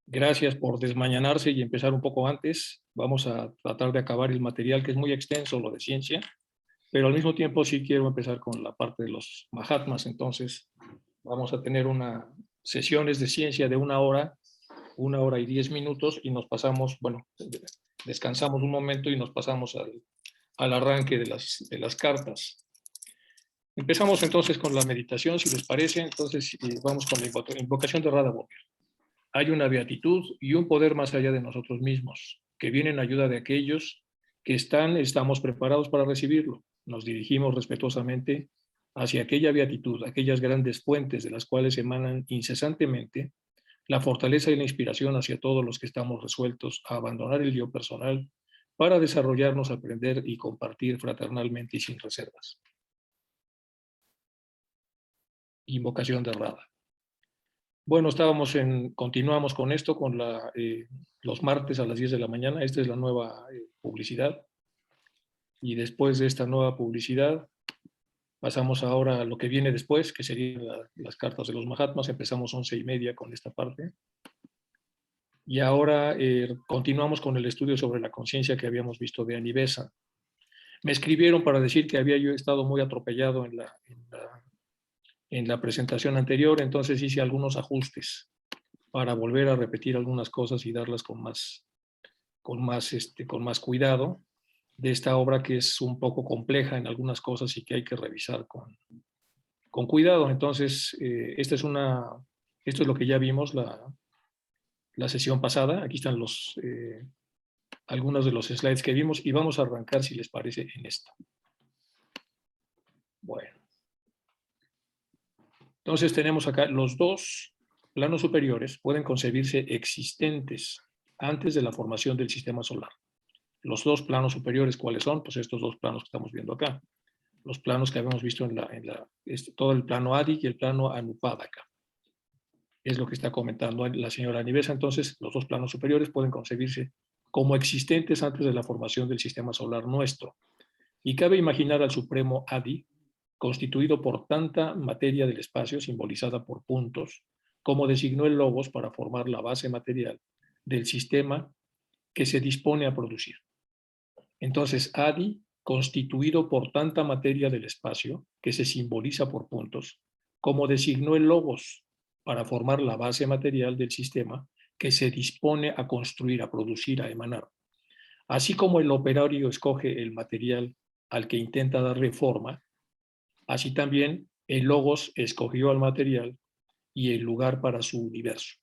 Gracias por desmañanarse y empezar un poco antes. Vamos a tratar de acabar el material que es muy extenso, lo de ciencia, pero al mismo tiempo sí quiero empezar con la parte de los Mahatmas. Entonces vamos a tener sesiones de ciencia de 1 hora y 10 minutos y nos pasamos, bueno, descansamos un momento y nos pasamos al arranque de las cartas. Empezamos entonces con la meditación, si les parece. Entonces vamos con la invocación de Radha Bhogal. Hay una beatitud y un poder más allá de nosotros mismos, que viene en ayuda de aquellos que estamos preparados para recibirlo. Nos dirigimos respetuosamente hacia aquella beatitud, aquellas grandes fuentes de las cuales emanan incesantemente la fortaleza y la inspiración hacia todos los que estamos resueltos a abandonar el yo personal para desarrollarnos, aprender y compartir fraternalmente y sin reservas. Invocación de Radha. Bueno, continuamos con esto, con los martes a las 10 de la mañana. Esta es la nueva publicidad. Y después de esta nueva publicidad, pasamos ahora a lo que viene después, que serían las cartas de los Mahatmas. Empezamos 11:30 con esta parte. Y ahora continuamos con el estudio sobre la conciencia que habíamos visto de Anivesa. Me escribieron para decir que había yo estado muy atropellado en la presentación anterior, entonces hice algunos ajustes para volver a repetir algunas cosas y darlas con más cuidado de esta obra, que es un poco compleja en algunas cosas y que hay que revisar con cuidado. Entonces, esto es lo que ya vimos la sesión pasada. Aquí están algunos de los slides que vimos y vamos a arrancar, si les parece, en esto. Bueno. Entonces tenemos acá los dos planos superiores pueden concebirse existentes antes de la formación del sistema solar. Los dos planos superiores, ¿cuáles son? Pues estos dos planos que estamos viendo acá. Los planos que habíamos visto todo el plano Adi y el plano Anupadaka. Es lo que está comentando la señora Anivesa. Entonces, los dos planos superiores pueden concebirse como existentes antes de la formación del sistema solar nuestro. Y cabe imaginar al supremo Adi, constituido por tanta materia del espacio simbolizada por puntos, como designó el Logos para formar la base material del sistema que se dispone a producir. Entonces, Adi, constituido por tanta materia del espacio que se simboliza por puntos, como designó el Logos para formar la base material del sistema que se dispone a construir, a producir, a emanar. Así como el operario escoge el material al que intenta darle forma, así también el Logos escogió al material y el lugar para su universo.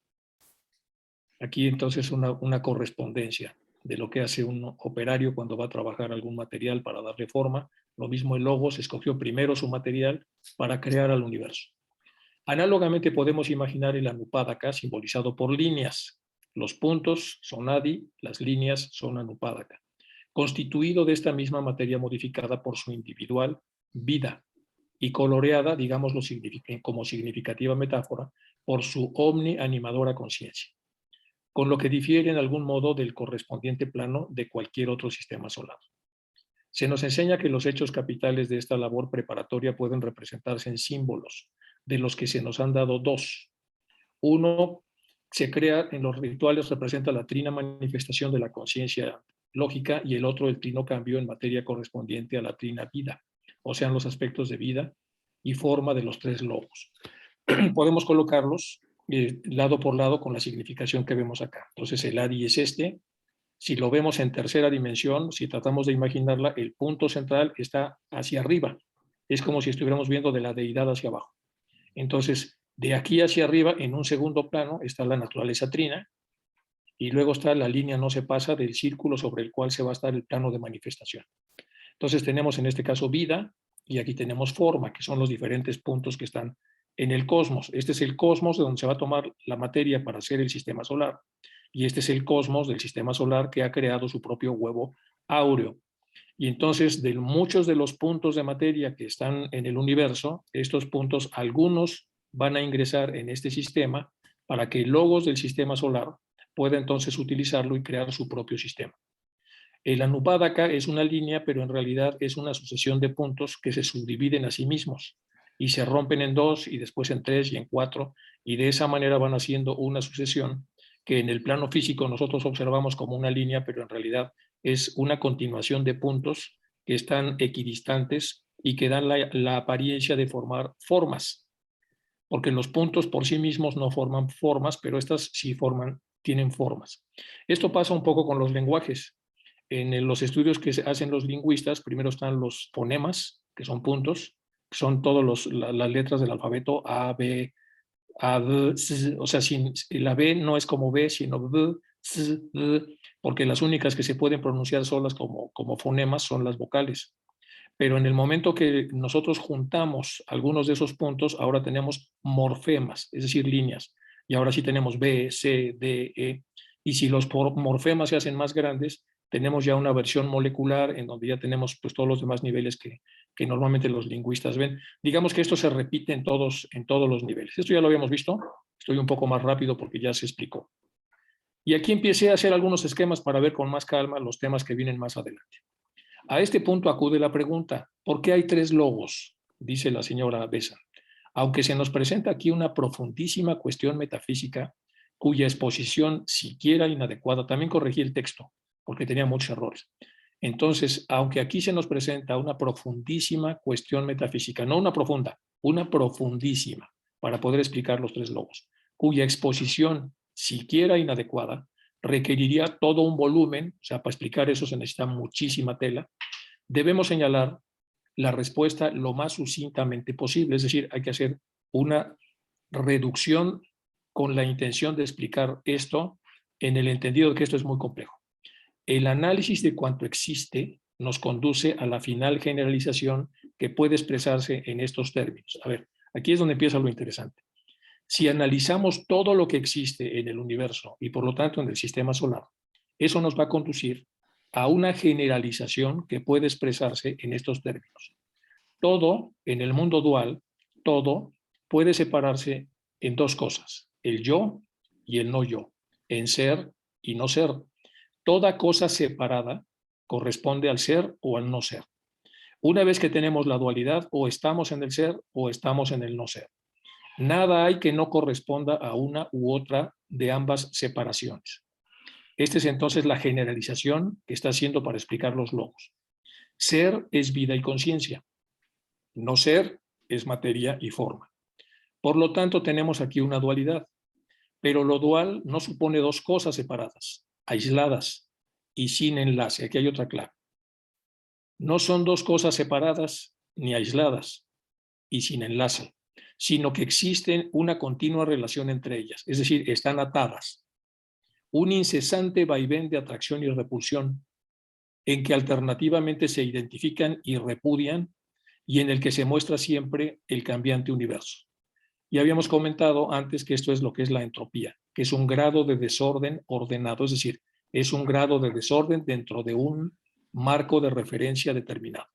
Aquí entonces una correspondencia de lo que hace un operario cuando va a trabajar algún material para darle forma. Lo mismo el Logos escogió primero su material para crear al universo. Análogamente podemos imaginar el Anupadaka simbolizado por líneas. Los puntos son Adi, las líneas son Anupadaka, constituido de esta misma materia modificada por su individual vida y coloreada, digámoslo como significativa metáfora, por su omnianimadora conciencia, con lo que difiere en algún modo del correspondiente plano de cualquier otro sistema solar. Se nos enseña que los hechos capitales de esta labor preparatoria pueden representarse en símbolos, de los que se nos han dado dos. Uno se crea en los rituales, representa la trina manifestación de la conciencia lógica, y el otro el trino cambio en materia correspondiente a la trina vida, o sean los aspectos de vida y forma de los tres logos. Podemos colocarlos lado por lado con la significación que vemos acá. Entonces el Adi es este. Si lo vemos en tercera dimensión, si tratamos de imaginarla, el punto central está hacia arriba. Es como si estuviéramos viendo de la deidad hacia abajo. Entonces, de aquí hacia arriba, en un segundo plano, está la naturaleza trina, y luego está la línea no se pasa del círculo sobre el cual se va a estar el plano de manifestación. Entonces tenemos en este caso vida, y aquí tenemos forma, que son los diferentes puntos que están en el cosmos. Este es el cosmos de donde se va a tomar la materia para hacer el sistema solar, y este es el cosmos del sistema solar que ha creado su propio huevo áureo. Y entonces, de muchos de los puntos de materia que están en el universo, estos puntos, algunos van a ingresar en este sistema para que el logos del sistema solar pueda entonces utilizarlo y crear su propio sistema. El Anupadaka es una línea, pero en realidad es una sucesión de puntos que se subdividen a sí mismos y se rompen en dos y después en tres y en cuatro, y de esa manera van haciendo una sucesión que en el plano físico nosotros observamos como una línea, pero en realidad es una continuación de puntos que están equidistantes y que dan la apariencia de formar formas, porque los puntos por sí mismos no forman formas, pero estas sí tienen formas. Esto pasa un poco con los lenguajes. En los estudios que hacen los lingüistas, primero están los fonemas, que son puntos, que son todas las letras del alfabeto A, B, A, B, S, o sea, la B no es como B, sino B, S, B, porque las únicas que se pueden pronunciar solas como fonemas son las vocales. Pero en el momento que nosotros juntamos algunos de esos puntos, ahora tenemos morfemas, es decir, líneas. Y ahora sí tenemos B, C, D, E. Y si los morfemas se hacen más grandes, tenemos ya una versión molecular en donde ya tenemos pues, todos los demás niveles que normalmente los lingüistas ven. Digamos que esto se repite en todos los niveles. Esto ya lo habíamos visto. Estoy un poco más rápido porque ya se explicó. Y aquí empecé a hacer algunos esquemas para ver con más calma los temas que vienen más adelante. A este punto acude la pregunta, ¿por qué hay 3 logos? Dice la señora Besa. Aunque se nos presenta aquí una profundísima cuestión metafísica, cuya exposición siquiera inadecuada, también corregí el texto, porque tenía muchos errores. Entonces, aunque aquí se nos presenta una profundísima cuestión metafísica, no una profunda, una profundísima, para poder explicar los 3 logos, cuya exposición siquiera inadecuada, requeriría todo un volumen, o sea, para explicar eso se necesita muchísima tela, debemos señalar la respuesta lo más sucintamente posible, es decir, hay que hacer una reducción con la intención de explicar esto en el entendido de que esto es muy complejo. El análisis de cuanto existe nos conduce a la final generalización que puede expresarse en estos términos. A ver, aquí es donde empieza lo interesante. Si analizamos todo lo que existe en el universo y por lo tanto en el sistema solar, eso nos va a conducir a una generalización que puede expresarse en estos términos. Todo en el mundo dual, todo puede separarse en 2 cosas, el yo y el no yo, en ser y no ser. Toda cosa separada corresponde al ser o al no ser. Una vez que tenemos la dualidad, o estamos en el ser o estamos en el no ser. Nada hay que no corresponda a una u otra de ambas separaciones. Esta es entonces la generalización que está haciendo para explicar los logos. Ser es vida y conciencia. No ser es materia y forma. Por lo tanto, tenemos aquí una dualidad. Pero lo dual no supone 2 cosas separadas, aisladas y sin enlace. Aquí hay otra clave. No son 2 cosas separadas ni aisladas y sin enlace, sino que existen una continua relación entre ellas, es decir, están atadas. Un incesante vaivén de atracción y repulsión, en que alternativamente se identifican y repudian, y en el que se muestra siempre el cambiante universo. Ya habíamos comentado antes que esto es lo que es la entropía, que es un grado de desorden ordenado, es decir, es un grado de desorden dentro de un marco de referencia determinado.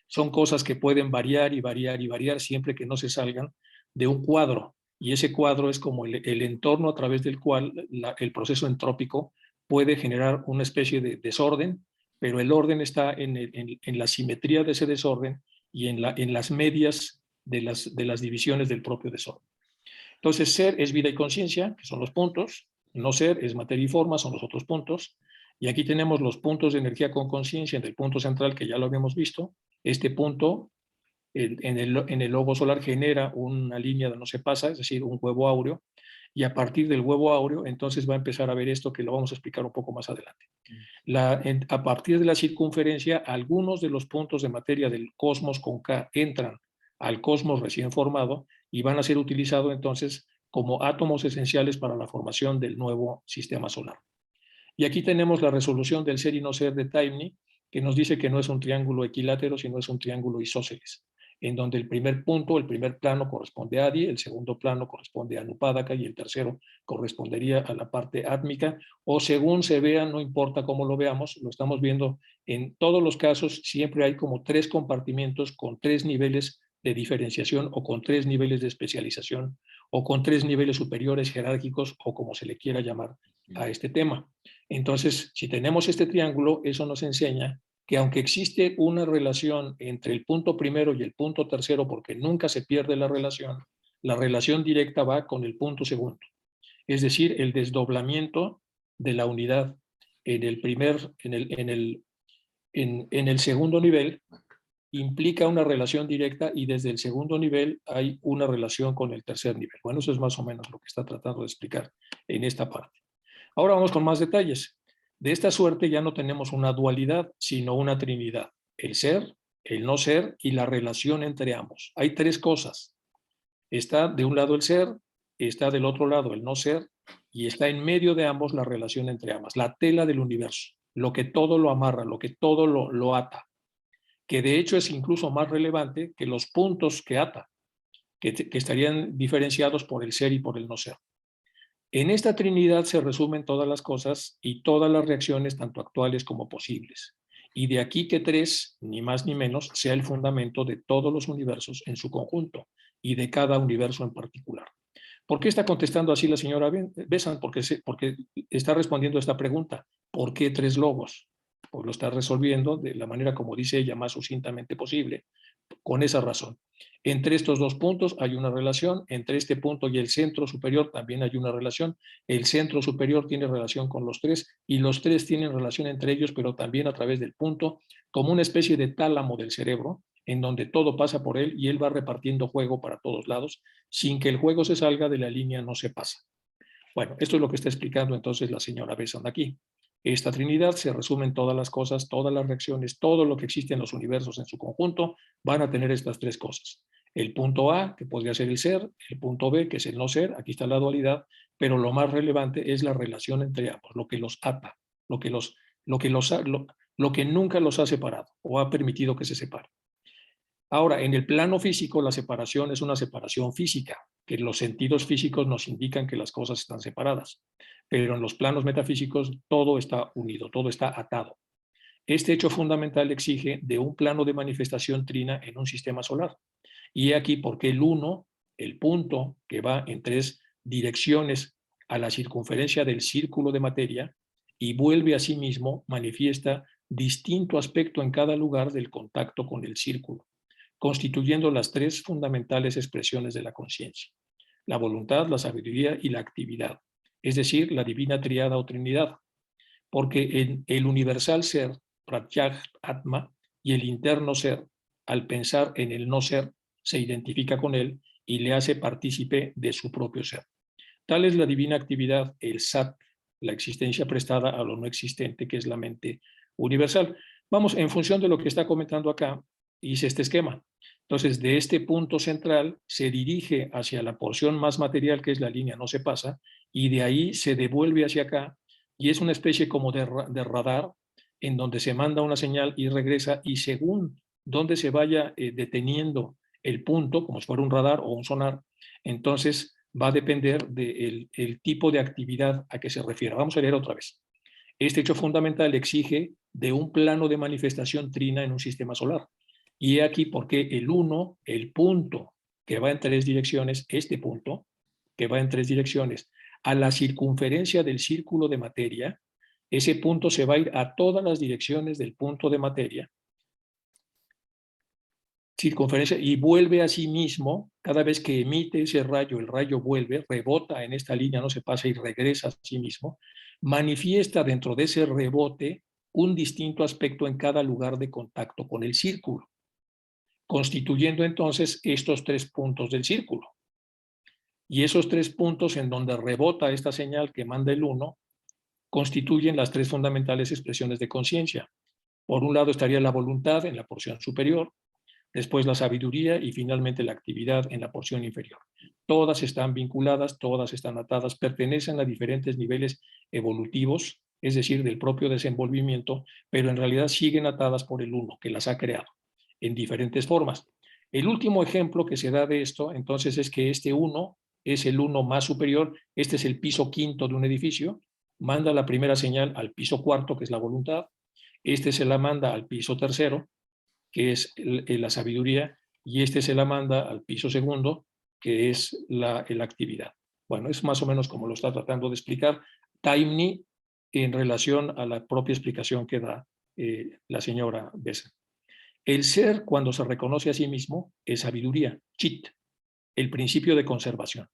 Son cosas que pueden variar y variar y variar siempre que no se salgan de un cuadro. Y ese cuadro es como el entorno a través del cual el proceso entrópico puede generar una especie de desorden, pero el orden está en la simetría de ese desorden y en las medias de las divisiones del propio desorden. Entonces, ser es vida y conciencia, que son los puntos. No ser es materia y forma, son los otros puntos. Y aquí tenemos los puntos de energía con conciencia en el punto central, que ya lo habíamos visto. Este punto en el logo solar genera una línea de no se pasa, es decir, un huevo áureo, y a partir del huevo áureo entonces va a empezar a ver esto que lo vamos a explicar un poco más adelante. A partir de la circunferencia, algunos de los puntos de materia del cosmos con K entran al cosmos recién formado y van a ser utilizados entonces como átomos esenciales para la formación del nuevo sistema solar. Y aquí tenemos la resolución del ser y no ser de Taimni, que nos dice que no es un triángulo equilátero, sino es un triángulo isósceles, en donde el primer punto, el primer plano corresponde a Adi, el segundo plano corresponde a Anupádaka y el tercero correspondería a la parte átmica, o según se vea, no importa cómo lo veamos, lo estamos viendo en todos los casos, siempre hay como 3 compartimentos con 3 niveles de diferenciación o con 3 niveles de especialización o con 3 niveles superiores jerárquicos o como se le quiera llamar a este tema. Entonces, si tenemos este triángulo, eso nos enseña que aunque existe una relación entre el punto primero y el punto tercero, porque nunca se pierde la relación directa va con el punto segundo. es decir, el desdoblamiento de la unidad en el segundo nivel implica una relación directa y desde el segundo nivel hay una relación con el tercer nivel. Bueno, eso es más o menos lo que está tratando de explicar en esta parte. Ahora vamos con más detalles. De esta suerte ya no tenemos una dualidad, sino una trinidad. El ser, el no ser y la relación entre ambos. Hay tres cosas. Está de un lado el ser, está del otro lado el no ser y está en medio de ambos la relación entre ambas, la tela del universo, lo que todo lo amarra, lo que todo lo ata, que de hecho es incluso más relevante que los puntos que ata, que estarían diferenciados por el ser y por el no ser. En esta trinidad se resumen todas las cosas y todas las reacciones, tanto actuales como posibles. Y de aquí que tres, ni más ni menos, sea el fundamento de todos los universos en su conjunto y de cada universo en particular. ¿Por qué está contestando así la señora Besant? Porque está respondiendo a esta pregunta. ¿Por qué tres logos? Pues lo está resolviendo de la manera, como dice ella, más sucintamente posible, con esa razón. Entre estos dos puntos hay una relación, entre este punto y el centro superior también hay una relación, el centro superior tiene relación con los tres y los tres tienen relación entre ellos, pero también a través del punto, como una especie de tálamo del cerebro, en donde todo pasa por él y él va repartiendo juego para todos lados, sin que el juego se salga de la línea, no se pasa. Bueno, esto es lo que está explicando entonces la señora Besant aquí. Esta trinidad se resume en todas las cosas, todas las reacciones, todo lo que existe en los universos en su conjunto, van a tener estas tres cosas. El punto A, que podría ser el ser, el punto B, que es el no ser, aquí está la dualidad, pero lo más relevante es la relación entre ambos, lo que los ata, lo que nunca los ha separado o ha permitido que se separen. Ahora, en el plano físico, la separación es una separación física, que los sentidos físicos nos indican que las cosas están separadas, pero en los planos metafísicos todo está unido, todo está atado. Este hecho fundamental exige de un plano de manifestación trina en un sistema solar. Y he aquí por qué el uno, el punto que va en tres direcciones a la circunferencia del círculo de materia y vuelve a sí mismo, manifiesta distinto aspecto en cada lugar del contacto con el círculo, constituyendo las tres fundamentales expresiones de la conciencia: la voluntad, la sabiduría y la actividad, es decir, la divina triada o trinidad, porque en el universal ser, Pratyaj Atma, y el interno ser, al pensar en el no ser, se identifica con él y le hace partícipe de su propio ser. Tal es la divina actividad, el Sat, la existencia prestada a lo no existente, que es la mente universal. Vamos, en función de lo que está comentando acá, hice este esquema. Entonces, de este punto central se dirige hacia la porción más material, que es la línea no se pasa, y de ahí se devuelve hacia acá, y es una especie como de radar, en donde se manda una señal y regresa, y según donde se vaya deteniendo el punto, como si fuera un radar o un sonar, entonces va a depender del tipo de actividad a que se refiera. Vamos a leer otra vez. Este hecho fundamental exige de un plano de manifestación trina en un sistema solar. Y he aquí por qué el 1, el punto que va en tres direcciones, este punto que va en tres direcciones, a la circunferencia del círculo de materia, ese punto se va a ir a todas las direcciones del punto de materia, circunferencia, y vuelve a sí mismo, cada vez que emite ese rayo, el rayo vuelve, rebota en esta línea, no se pasa y regresa a sí mismo, manifiesta dentro de ese rebote un distinto aspecto en cada lugar de contacto con el círculo, constituyendo entonces estos tres puntos del círculo. Y esos tres puntos en donde rebota esta señal que manda el 1 constituyen las tres fundamentales expresiones de conciencia. Por un lado estaría la voluntad en la porción superior, después la sabiduría y finalmente la actividad en la porción inferior. Todas están vinculadas, todas están atadas, pertenecen a diferentes niveles evolutivos, es decir, del propio desenvolvimiento, pero en realidad siguen atadas por el uno que las ha creado en diferentes formas. El último ejemplo que se da de esto, entonces, es que este uno es el uno más superior, este es el piso quinto de un edificio, manda la primera señal al piso cuarto, que es la voluntad, este se la manda al piso tercero, que es la sabiduría, y este se la manda al piso segundo, que es la actividad. Bueno, es más o menos como lo está tratando de explicar Taimni en relación a la propia explicación que da la señora Besant. El ser, cuando se reconoce a sí mismo, es sabiduría, chit, el principio de conservación.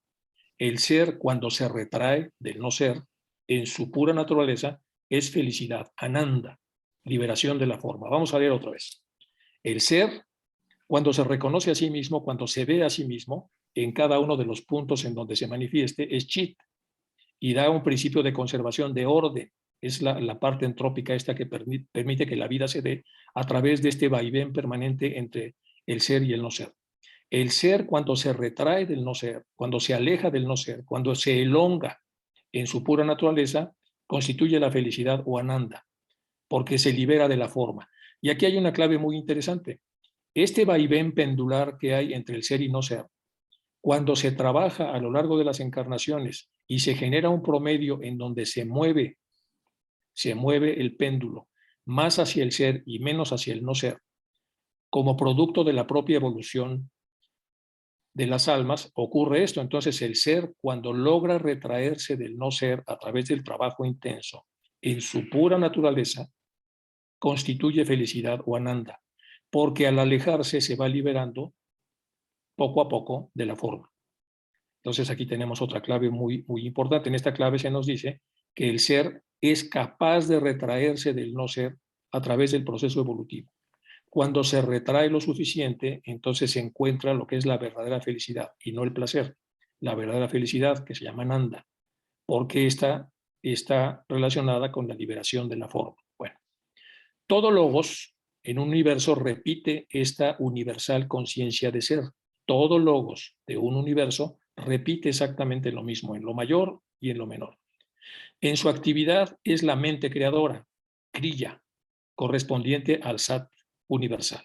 El ser, cuando se retrae del no ser, en su pura naturaleza, es felicidad, ananda, liberación de la forma. Vamos a ver otra vez. El ser, cuando se reconoce a sí mismo, cuando se ve a sí mismo, en cada uno de los puntos en donde se manifieste, es chit, y da un principio de conservación, de orden. Es la parte entrópica esta que permite que la vida se dé a través de este vaivén permanente entre el ser y el no ser. El ser, cuando se retrae del no ser, cuando se aleja del no ser, cuando se elonga en su pura naturaleza, constituye la felicidad o ananda, porque se libera de la forma. Y aquí hay una clave muy interesante. Este vaivén pendular que hay entre el ser y no ser, cuando se trabaja a lo largo de las encarnaciones y se genera un promedio en donde se mueve el péndulo más hacia el ser y menos hacia el no ser, como producto de la propia evolución de las almas, ocurre esto. Entonces el ser, cuando logra retraerse del no ser a través del trabajo intenso en su pura naturaleza, constituye felicidad o ananda, porque al alejarse se va liberando poco a poco de la forma. Entonces aquí tenemos otra clave muy, muy importante. En esta clave se nos dice que el ser es capaz de retraerse del no ser a través del proceso evolutivo. Cuando se retrae lo suficiente, entonces se encuentra lo que es la verdadera felicidad y no el placer. La verdadera felicidad, que se llama Nanda, porque esta está relacionada con la liberación de la forma. Bueno, todo logos en un universo repite esta universal conciencia de ser. Todo logos de un universo repite exactamente lo mismo en lo mayor y en lo menor. En su actividad es la mente creadora, Kriya, correspondiente al Sat universal.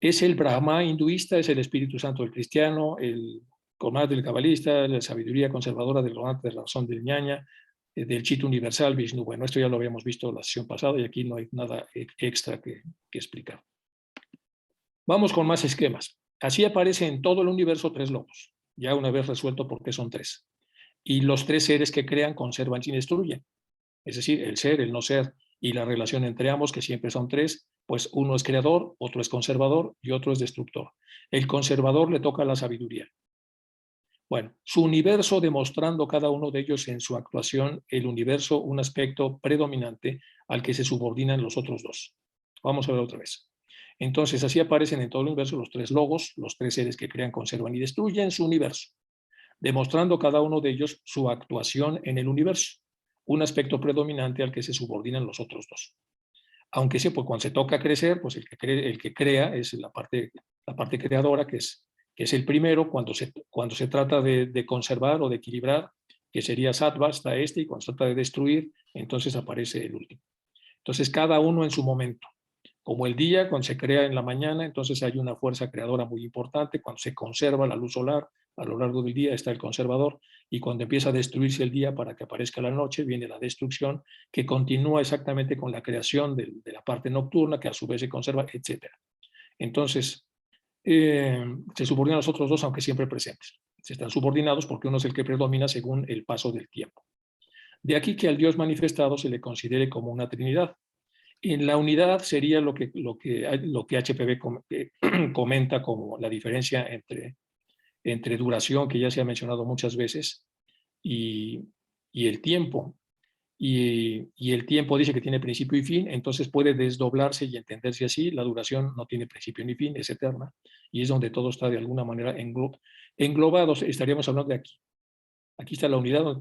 Es el Brahma hinduista, es el Espíritu Santo del cristiano, el Comat del cabalista, la sabiduría conservadora del donante de la razón del ñaña, del Chit universal, Vishnu. Bueno, esto ya lo habíamos visto la sesión pasada y aquí no hay nada extra que explicar. Vamos con más esquemas. Así aparece en todo el universo tres logos, ya una vez resuelto por qué son tres. Y los tres seres que crean, conservan y destruyen. Es decir, el ser, el no ser y la relación entre ambos, que siempre son tres, pues uno es creador, otro es conservador y otro es destructor. El conservador le toca la sabiduría. Bueno, su universo demostrando cada uno de ellos en su actuación, el universo un aspecto predominante al que se subordinan los otros dos. Vamos a ver otra vez. Entonces, así aparecen en todo el universo los tres logos, los tres seres que crean, conservan y destruyen su universo, demostrando cada uno de ellos su actuación en el universo, un aspecto predominante al que se subordinan los otros dos. Aunque sí, pues cuando se toca crecer, pues el que crea es la parte creadora, que es el primero, cuando se trata de conservar o de equilibrar, que sería sattva, está este, y cuando se trata de destruir, entonces aparece el último. Entonces, cada uno en su momento. Como el día, cuando se crea en la mañana, entonces hay una fuerza creadora muy importante. Cuando se conserva la luz solar, a lo largo del día está el conservador, y cuando empieza a destruirse el día para que aparezca la noche, viene la destrucción, que continúa exactamente con la creación de la parte nocturna, que a su vez se conserva, etc. Entonces, se subordinan los otros dos, aunque siempre presentes. Se están subordinados porque uno es el que predomina según el paso del tiempo. De aquí que al Dios manifestado se le considere como una Trinidad. En la unidad sería lo que HPV comenta como la diferencia entre duración, que ya se ha mencionado muchas veces, y el tiempo. Y el tiempo dice que tiene principio y fin, entonces puede desdoblarse y entenderse así. La duración no tiene principio ni fin, es eterna, y es donde todo está de alguna manera englobado. Estaríamos hablando de aquí. Aquí está la unidad donde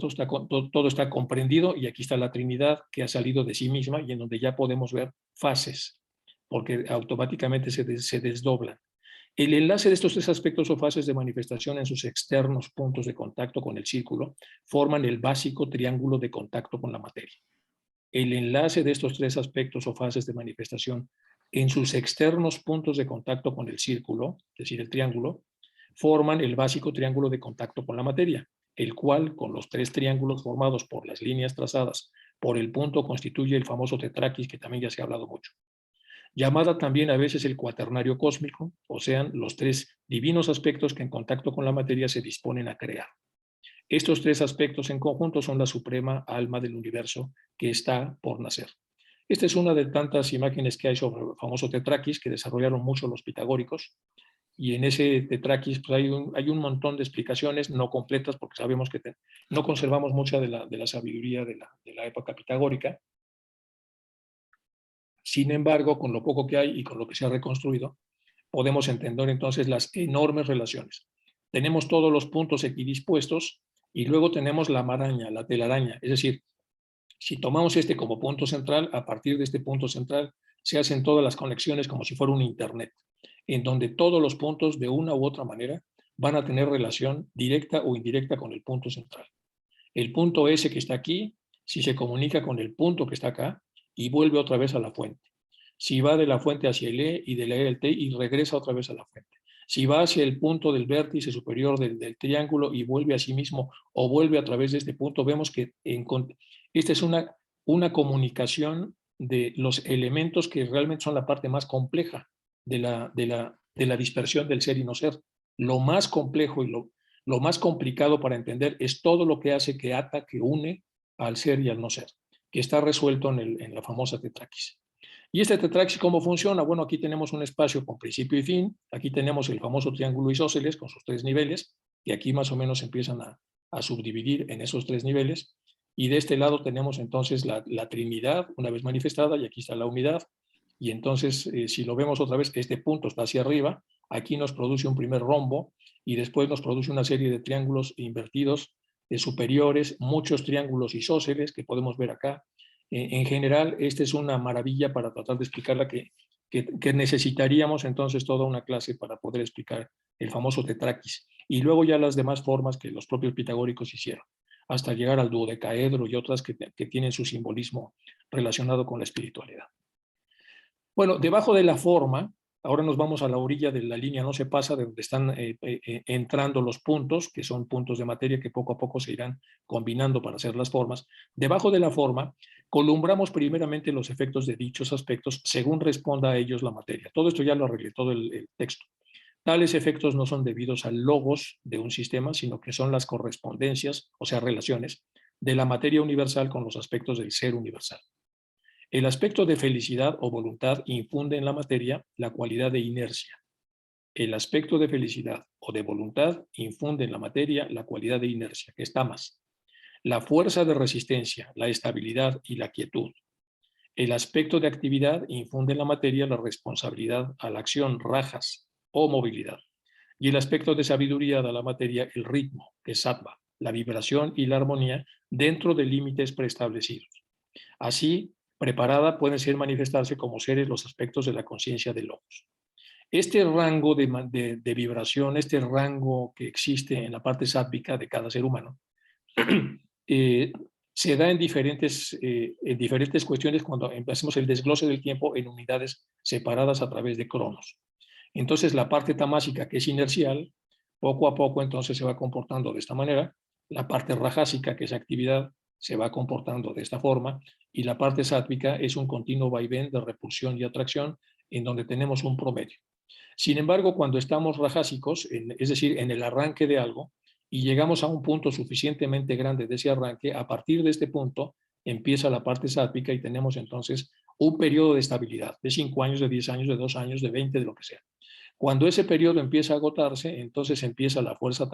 todo está comprendido, y aquí está la Trinidad que ha salido de sí misma y en donde ya podemos ver fases, porque automáticamente se desdoblan. El enlace de estos tres aspectos o fases de manifestación en sus externos puntos de contacto con el círculo forman el básico triángulo de contacto con la materia. El enlace de estos tres aspectos o fases de manifestación en sus externos puntos de contacto con el círculo, es decir, el triángulo, forman el básico triángulo de contacto con la materia, el cual, con los tres triángulos formados por las líneas trazadas por el punto, constituye el famoso tetraquis, que también ya se ha hablado mucho. Llamada también a veces el cuaternario cósmico, o sean los tres divinos aspectos que en contacto con la materia se disponen a crear. Estos tres aspectos en conjunto son la suprema alma del universo que está por nacer. Esta es una de tantas imágenes que hay sobre el famoso tetraquis que desarrollaron mucho los pitagóricos, y en ese tetraquis pues hay un montón de explicaciones no completas porque sabemos que no conservamos mucha de la sabiduría de la época pitagórica. Sin embargo, con lo poco que hay y con lo que se ha reconstruido, podemos entender entonces las enormes relaciones. Tenemos todos los puntos equidispuestos y luego tenemos la maraña, la telaraña. Es decir, si tomamos este como punto central, a partir de este punto central se hacen todas las conexiones como si fuera un internet, en donde todos los puntos de una u otra manera van a tener relación directa o indirecta con el punto central. El punto S que está aquí, si se comunica con el punto que está acá y vuelve otra vez a la fuente. Si va de la fuente hacia el E y de la E al T y regresa otra vez a la fuente. Si va hacia el punto del vértice superior del triángulo y vuelve a sí mismo o vuelve a través de este punto, vemos que esta es una comunicación de los elementos que realmente son la parte más compleja de la dispersión del ser y no ser. Lo más complejo y lo más complicado para entender es todo lo que hace que ata, que une al ser y al no ser, que está resuelto en la famosa tetraquis. ¿Y este tetraquis cómo funciona? Bueno, aquí tenemos un espacio con principio y fin, aquí tenemos el famoso triángulo isósceles con sus 3 niveles, que aquí más o menos empiezan a subdividir en esos 3 niveles, y de este lado tenemos entonces la trinidad, una vez manifestada, y aquí está la unidad, y entonces si lo vemos otra vez, este punto está hacia arriba, aquí nos produce un primer rombo, y después nos produce una serie de triángulos invertidos superiores, muchos triángulos isósceles que podemos ver acá. En general, esta es una maravilla para tratar de explicarla que necesitaríamos entonces toda una clase para poder explicar el famoso tetraquis. Y luego ya las demás formas que los propios pitagóricos hicieron, hasta llegar al duodecaedro y otras que tienen su simbolismo relacionado con la espiritualidad. Bueno, debajo de la forma, ahora nos vamos a la orilla de la línea, no se pasa, de donde están entrando los puntos, que son puntos de materia que poco a poco se irán combinando para hacer las formas. Debajo de la forma, columbramos primeramente los efectos de dichos aspectos según responda a ellos la materia. Todo esto ya lo arreglé, todo el texto. Tales efectos no son debidos al logos de un sistema, sino que son las correspondencias, o sea, relaciones, de la materia universal con los aspectos del ser universal. El aspecto de felicidad o voluntad infunde en la materia la cualidad de inercia. El aspecto de felicidad o de voluntad infunde en la materia la cualidad de inercia, que está más. La fuerza de resistencia, la estabilidad y la quietud. El aspecto de actividad infunde en la materia la responsabilidad a la acción, rajas o movilidad. Y el aspecto de sabiduría da a la materia el ritmo, que es sattva, la vibración y la armonía dentro de límites preestablecidos. Así, preparada pueden ser manifestarse como seres los aspectos de la conciencia de logos. Este rango de vibración, este rango que existe en la parte sátvica de cada ser humano, se da en diferentes cuestiones cuando hacemos el desglose del tiempo en unidades separadas a través de cronos. Entonces, la parte tamásica, que es inercial, poco a poco entonces se va comportando de esta manera. La parte rajásica, que es actividad, se va comportando de esta forma, y la parte sátvica es un continuo vaivén de repulsión y atracción en donde tenemos un promedio. Sin embargo, cuando estamos rajásicos, es decir, en el arranque de algo, y llegamos a un punto suficientemente grande de ese arranque, a partir de este punto empieza la parte sátvica y tenemos entonces un periodo de estabilidad de 5 años, de 10 años, de 2 años, de 20, de lo que sea. Cuando ese periodo empieza a agotarse, entonces empieza la fuerza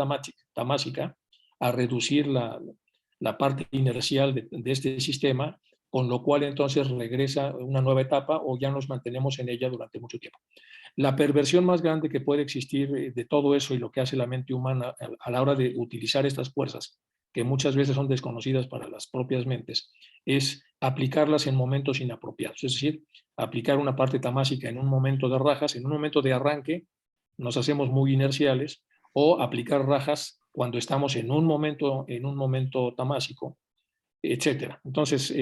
tamásica a reducir la parte inercial de este sistema, con lo cual entonces regresa una nueva etapa o ya nos mantenemos en ella durante mucho tiempo. La perversión más grande que puede existir de todo eso y lo que hace la mente humana a la hora de utilizar estas fuerzas, que muchas veces son desconocidas para las propias mentes, es aplicarlas en momentos inapropiados. Es decir, aplicar una parte tamásica en un momento de rajas, en un momento de arranque, nos hacemos muy inerciales, o aplicar rajas cuando estamos en un momento tamásico, etcétera. Entonces,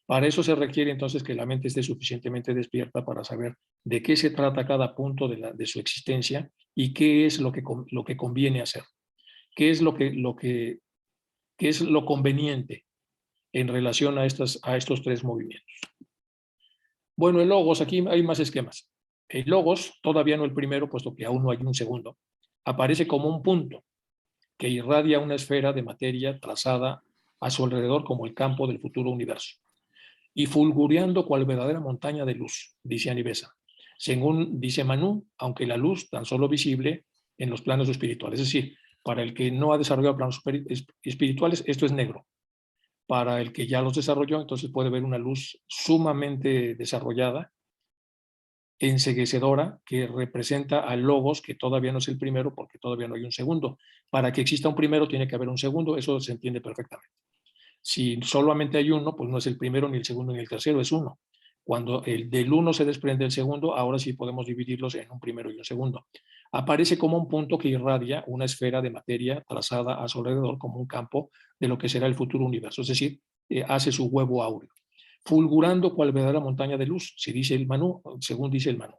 para eso se requiere entonces que la mente esté suficientemente despierta para saber de qué se trata cada punto de su existencia y qué es lo que conviene hacer, qué es qué es lo conveniente en relación a estos 3 movimientos. Bueno, el logos, aquí hay más esquemas. El logos, todavía no el primero, puesto que aún no hay un segundo, aparece como un punto que irradia una esfera de materia trazada a su alrededor como el campo del futuro universo, y fulgureando cual verdadera montaña de luz, dice Anivesa, según dice Manú, aunque la luz tan solo visible en los planos espirituales. Es decir, para el que no ha desarrollado planos espirituales, esto es negro. Para el que ya los desarrolló, entonces puede ver una luz sumamente desarrollada, enceguecedora, que representa al logos, que todavía no es el primero porque todavía no hay un segundo. Para que exista un primero tiene que haber un segundo, eso se entiende perfectamente. Si solamente hay uno, pues no es el primero, ni el segundo, ni el tercero, es uno. Cuando del uno se desprende el segundo, ahora sí podemos dividirlos en un primero y un segundo. Aparece como un punto que irradia una esfera de materia trazada a su alrededor como un campo de lo que será el futuro universo, es decir, hace su huevo áureo, fulgurando cual verdadera montaña de luz, si dice el Manú, según dice el Manú.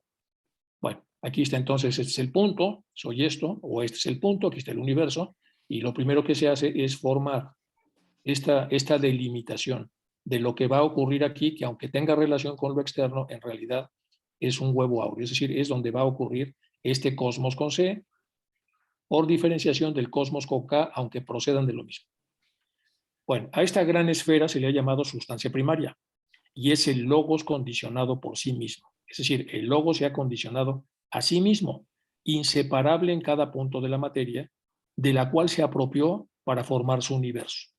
Bueno, aquí está entonces, este es el punto, soy esto, o este es el punto, aquí está el universo, y lo primero que se hace es formar esta delimitación de lo que va a ocurrir aquí, que aunque tenga relación con lo externo, en realidad es un huevo áureo, es decir, es donde va a ocurrir este cosmos con C, por diferenciación del cosmos con K, aunque procedan de lo mismo. Bueno, a esta gran esfera se le ha llamado sustancia primaria, y es el logos condicionado por sí mismo. Es decir, el logos se ha condicionado a sí mismo, inseparable en cada punto de la materia, de la cual se apropió para formar su universo.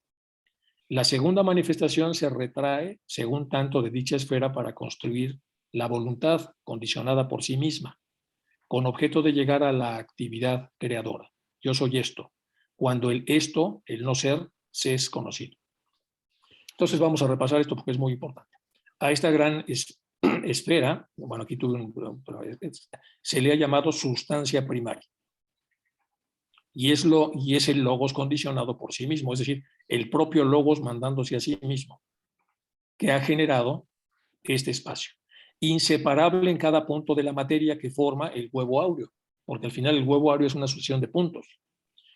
La segunda manifestación se retrae, según tanto, de dicha esfera para construir la voluntad condicionada por sí misma, con objeto de llegar a la actividad creadora. Yo soy esto, cuando el esto, el no ser, se es conocido. Entonces vamos a repasar esto porque es muy importante. A esta gran esfera, bueno, aquí tuve se le ha llamado sustancia primaria. Y es el logos condicionado por sí mismo, es decir, el propio logos mandándose a sí mismo, que ha generado este espacio, inseparable en cada punto de la materia que forma el huevo áureo, porque al final el huevo áureo es una sucesión de puntos,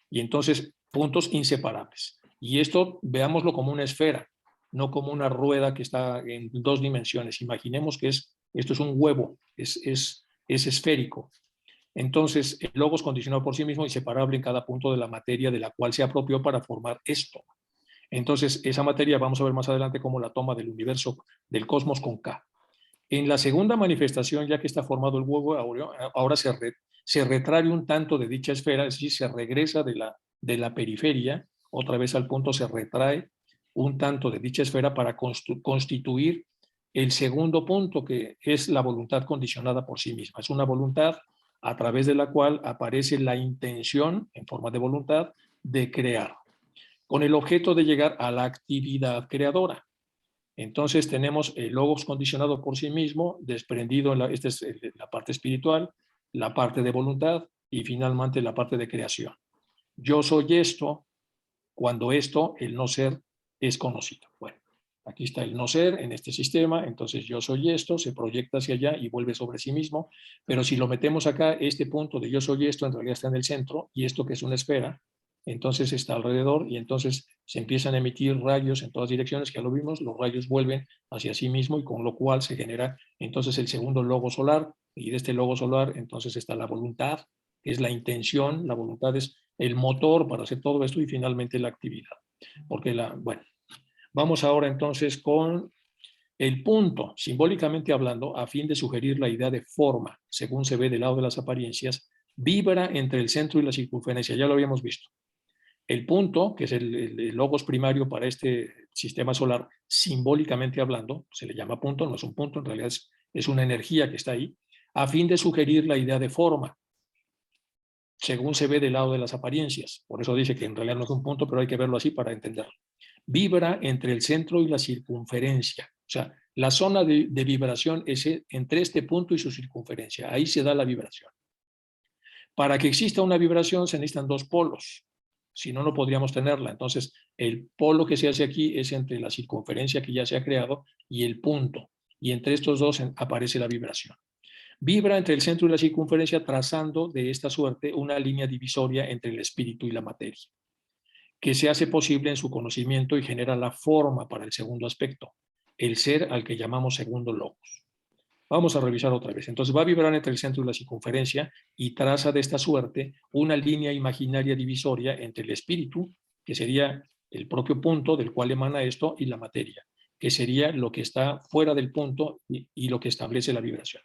y entonces puntos inseparables. Y esto veámoslo como una esfera, no como una rueda que está en dos dimensiones. Imaginemos que esto es un huevo, es esférico. Entonces, el logos condicionado por sí mismo, inseparable en cada punto de la materia de la cual se apropió para formar esto. Entonces, esa materia vamos a ver más adelante cómo la toma del universo, del cosmos con K. En la segunda manifestación, ya que está formado el huevo áureo, ahora se retrae un tanto de dicha esfera, es decir, se regresa de la periferia, otra vez al punto se retrae un tanto de dicha esfera para constituir el segundo punto, que es la voluntad condicionada por sí misma. Es una voluntad a través de la cual aparece la intención, en forma de voluntad, de crear, con el objeto de llegar a la actividad creadora. Entonces tenemos el logos condicionado por sí mismo, desprendido, esta es la parte espiritual, la parte de voluntad y finalmente la parte de creación. Yo soy esto cuando esto, el no ser, es conocido. Bueno, aquí está el no ser en este sistema, entonces yo soy esto, se proyecta hacia allá y vuelve sobre sí mismo, pero si lo metemos acá, este punto de yo soy esto en realidad está en el centro y esto que es una esfera, entonces está alrededor y entonces se empiezan a emitir rayos en todas direcciones, que ya lo vimos, los rayos vuelven hacia sí mismo y con lo cual se genera entonces el segundo logo solar y de este logo solar entonces está la voluntad, que es la intención, la voluntad es el motor para hacer todo esto y finalmente la actividad. Porque bueno, vamos ahora entonces con el punto, simbólicamente hablando, a fin de sugerir la idea de forma, según se ve del lado de las apariencias, vibra entre el centro y la circunferencia, ya lo habíamos visto. El punto, que es el logos primario para este sistema solar, simbólicamente hablando, se le llama punto, no es un punto, en realidad es una energía que está ahí, a fin de sugerir la idea de forma, según se ve del lado de las apariencias. Por eso dice que en realidad no es un punto, pero hay que verlo así para entenderlo. Vibra entre el centro y la circunferencia. O sea, la zona de vibración es entre este punto y su circunferencia. Ahí se da la vibración. Para que exista una vibración se necesitan dos polos. Si no, no podríamos tenerla. Entonces, el polo que se hace aquí es entre la circunferencia que ya se ha creado y el punto. Y entre estos dos aparece la vibración. Vibra entre el centro y la circunferencia trazando de esta suerte una línea divisoria entre el espíritu y la materia, que se hace posible en su conocimiento y genera la forma para el segundo aspecto, el ser al que llamamos segundo logos. Vamos a revisar otra vez. Entonces va a vibrar entre el centro y la circunferencia y traza de esta suerte una línea imaginaria divisoria entre el espíritu, que sería el propio punto del cual emana esto, y la materia, que sería lo que está fuera del punto y lo que establece la vibración.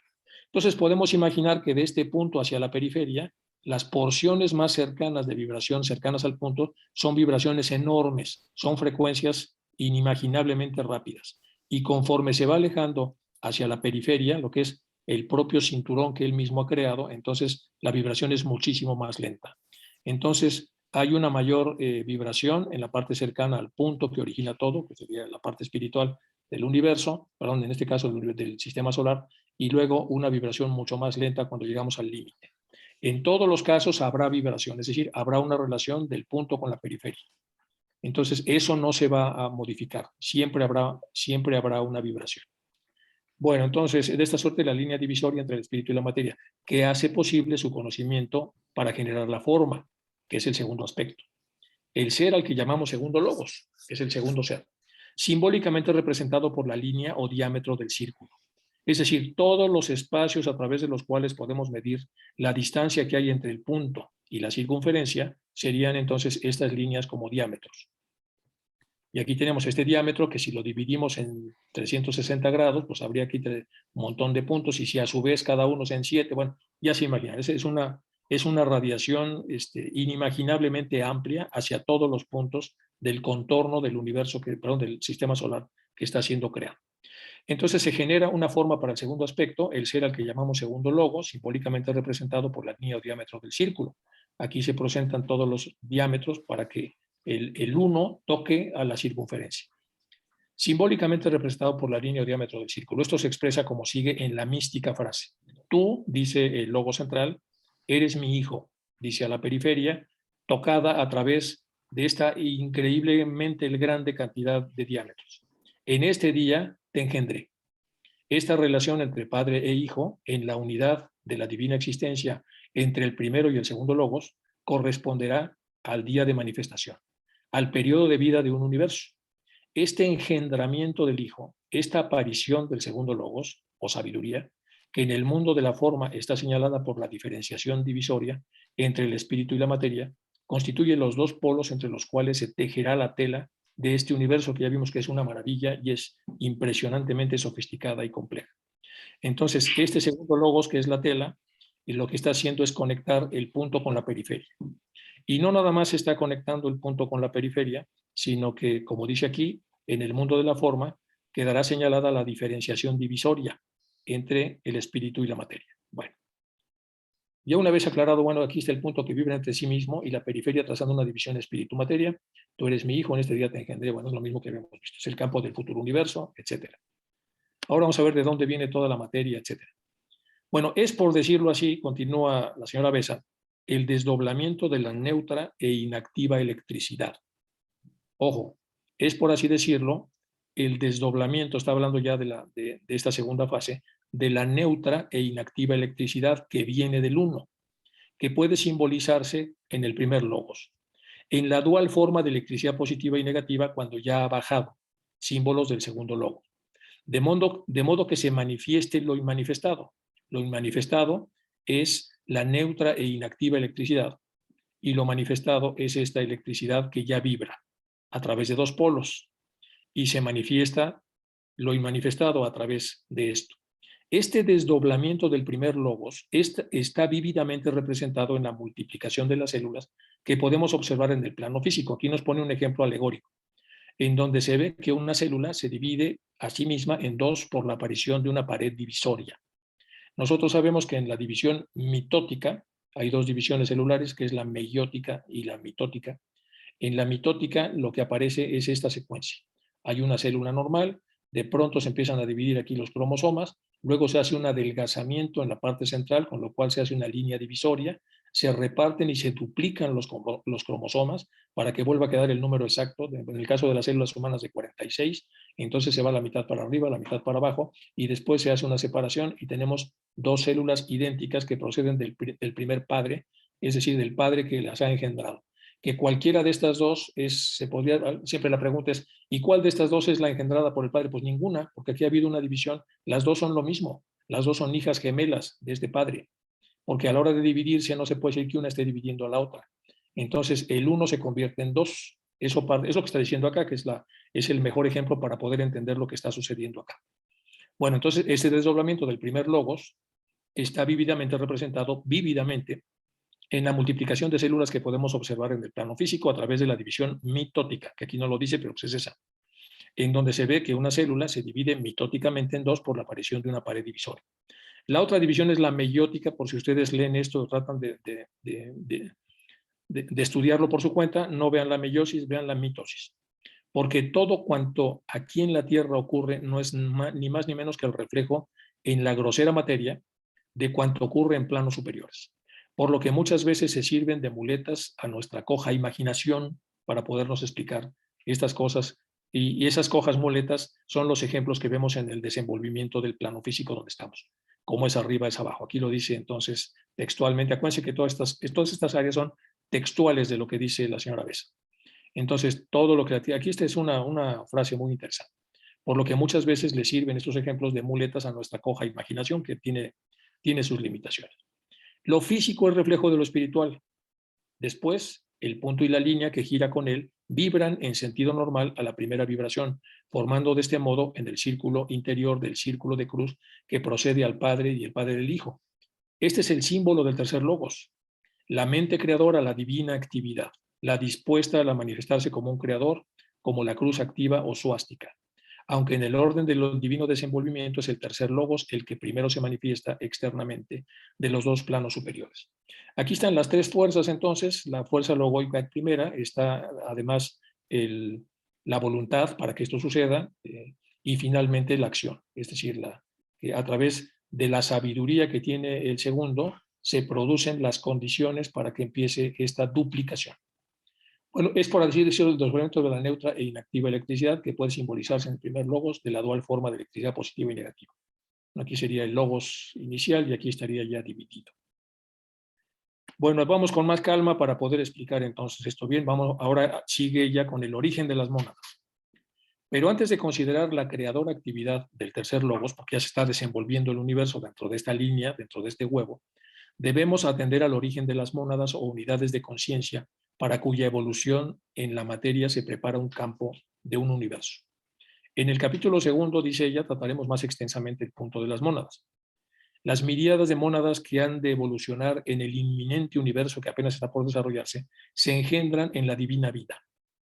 Entonces podemos imaginar que de este punto hacia la periferia, las porciones más cercanas de vibración, cercanas al punto, son vibraciones enormes, son frecuencias inimaginablemente rápidas. Y conforme se va alejando hacia la periferia, lo que es el propio cinturón que él mismo ha creado, entonces la vibración es muchísimo más lenta. Entonces hay una mayor vibración en la parte cercana al punto que origina todo, que sería la parte espiritual del universo, perdón, en este caso del sistema solar, y luego una vibración mucho más lenta cuando llegamos al límite. En todos los casos habrá vibración, es decir, habrá una relación del punto con la periferia. Entonces, eso no se va a modificar, siempre habrá una vibración. Bueno, entonces, de esta suerte la línea divisoria entre el espíritu y la materia, que hace posible su conocimiento para generar la forma, que es el segundo aspecto. El ser al que llamamos segundo logos, que es el segundo ser, simbólicamente representado por la línea o diámetro del círculo. Es decir, todos los espacios a través de los cuales podemos medir la distancia que hay entre el punto y la circunferencia serían entonces estas líneas como diámetros. Y aquí tenemos este diámetro que si lo dividimos en 360 grados, pues habría aquí un montón de puntos y si a su vez cada uno es en 7, bueno, ya se imaginan, es una radiación inimaginablemente amplia hacia todos los puntos del contorno del universo, del sistema solar que está siendo creado. Entonces se genera una forma para el segundo aspecto, el ser al que llamamos segundo logo, simbólicamente representado por la línea o diámetro del círculo. Aquí se presentan todos los diámetros para que el 1 toque a la circunferencia. Simbólicamente representado por la línea o diámetro del círculo. Esto se expresa como sigue en la mística frase. Tú, dice el logo central, eres mi hijo, dice a la periferia, tocada a través de esta increíblemente grande cantidad de diámetros. En este día te engendré. Esta relación entre padre e hijo, en la unidad de la divina existencia entre el primero y el segundo logos, corresponderá al día de manifestación, al periodo de vida de un universo. Este engendramiento del hijo, esta aparición del segundo logos, o sabiduría, que en el mundo de la forma está señalada por la diferenciación divisoria entre el espíritu y la materia, constituye los dos polos entre los cuales se tejerá la tela de este universo que ya vimos que es una maravilla y es impresionantemente sofisticada y compleja. Entonces, este segundo logos, que es la tela, y lo que está haciendo es conectar el punto con la periferia. Y no nada más está conectando el punto con la periferia, sino que, como dice aquí, en el mundo de la forma, quedará señalada la diferenciación divisoria entre el espíritu y la materia. Bueno, ya una vez aclarado, bueno, aquí está el punto que vibra entre sí mismo y la periferia trazando una división espíritu-materia. Tú eres mi hijo, en este día te engendré. Bueno, es lo mismo que habíamos visto. Es el campo del futuro universo, etc. Ahora vamos a ver de dónde viene toda la materia, etc. Bueno, es por decirlo así, continúa la señora Besa, el desdoblamiento de la neutra e inactiva electricidad. Ojo, es por así decirlo, el desdoblamiento, está hablando ya de esta segunda fase, de la neutra e inactiva electricidad que viene del 1, que puede simbolizarse en el primer logos, en la dual forma de electricidad positiva y negativa cuando ya ha bajado, símbolos del segundo logos. De modo que se manifieste lo inmanifestado. Lo inmanifestado es la neutra e inactiva electricidad y lo manifestado es esta electricidad que ya vibra a través de dos polos y se manifiesta lo inmanifestado a través de esto. Este desdoblamiento del primer logos está vívidamente representado en la multiplicación de las células que podemos observar en el plano físico. Aquí nos pone un ejemplo alegórico, en donde se ve que una célula se divide a sí misma en dos por la aparición de una pared divisoria. Nosotros sabemos que en la división mitótica hay dos divisiones celulares, que es la meiótica y la mitótica. En la mitótica lo que aparece es esta secuencia. Hay una célula normal, de pronto se empiezan a dividir aquí los cromosomas, luego se hace un adelgazamiento en la parte central, con lo cual se hace una línea divisoria, se reparten y se duplican los cromosomas para que vuelva a quedar el número exacto, en el caso de las células humanas de 46, entonces se va la mitad para arriba, la mitad para abajo, y después se hace una separación y tenemos dos células idénticas que proceden del primer padre, es decir, del padre que las ha engendrado. Que cualquiera de estas dos siempre la pregunta es, ¿y cuál de estas dos es la engendrada por el padre? Pues ninguna, porque aquí ha habido una división, las dos son lo mismo, las dos son hijas gemelas de este padre, porque a la hora de dividirse no se puede decir que una esté dividiendo a la otra. Entonces el uno se convierte en dos. Eso es lo que está diciendo acá, que es el mejor ejemplo para poder entender lo que está sucediendo acá. Bueno, entonces ese desdoblamiento del primer logos está vívidamente representado, vívidamente, en la multiplicación de células que podemos observar en el plano físico a través de la división mitótica, que aquí no lo dice, pero pues es esa, en donde se ve que una célula se divide mitóticamente en dos por la aparición de una pared divisoria. La otra división es la meiótica, por si ustedes leen esto, tratan de estudiarlo por su cuenta, no vean la meiosis, vean la mitosis. Porque todo cuanto aquí en la Tierra ocurre no es ni más ni menos que el reflejo en la grosera materia de cuanto ocurre en planos superiores. Por lo que muchas veces se sirven de muletas a nuestra coja imaginación para podernos explicar estas cosas. Y esas cojas muletas son los ejemplos que vemos en el desenvolvimiento del plano físico donde estamos. Como es arriba, es abajo. Aquí lo dice entonces textualmente. Acuérdense que todas estas áreas son textuales de lo que dice la señora Besa. Entonces, todo lo que aquí esta es una frase muy interesante. Por lo que muchas veces le sirven estos ejemplos de muletas a nuestra coja imaginación que tiene sus limitaciones. Lo físico es reflejo de lo espiritual. Después, el punto y la línea que gira con él vibran en sentido normal a la primera vibración, formando de este modo en el círculo interior del círculo de cruz que procede al Padre y el Padre del Hijo. Este es el símbolo del tercer logos, la mente creadora, la divina actividad, la dispuesta a manifestarse como un creador, como la cruz activa o suástica. Aunque en el orden del divino desenvolvimiento es el tercer logos el que primero se manifiesta externamente de los dos planos superiores. Aquí están las tres fuerzas entonces, la fuerza logoica primera, está además la voluntad para que esto suceda y finalmente la acción, es decir, a través de la sabiduría que tiene el segundo, se producen las condiciones para que empiece esta duplicación. Bueno, es por así decirlo el desdoblamiento de la neutra e inactiva electricidad que puede simbolizarse en el primer logos de la dual forma de electricidad positiva y negativa. Aquí sería el logos inicial y aquí estaría ya dividido. Bueno, vamos con más calma para poder explicar entonces esto bien. Vamos, ahora sigue ya con el origen de las mónadas. Pero antes de considerar la creadora actividad del tercer logos, porque ya se está desenvolviendo el universo dentro de esta línea, dentro de este huevo, debemos atender al origen de las mónadas o unidades de conciencia para cuya evolución en la materia se prepara un campo de un universo. En el capítulo segundo, dice ella, trataremos más extensamente el punto de las mónadas. Las miríadas de mónadas que han de evolucionar en el inminente universo que apenas está por desarrollarse, se engendran en la divina vida,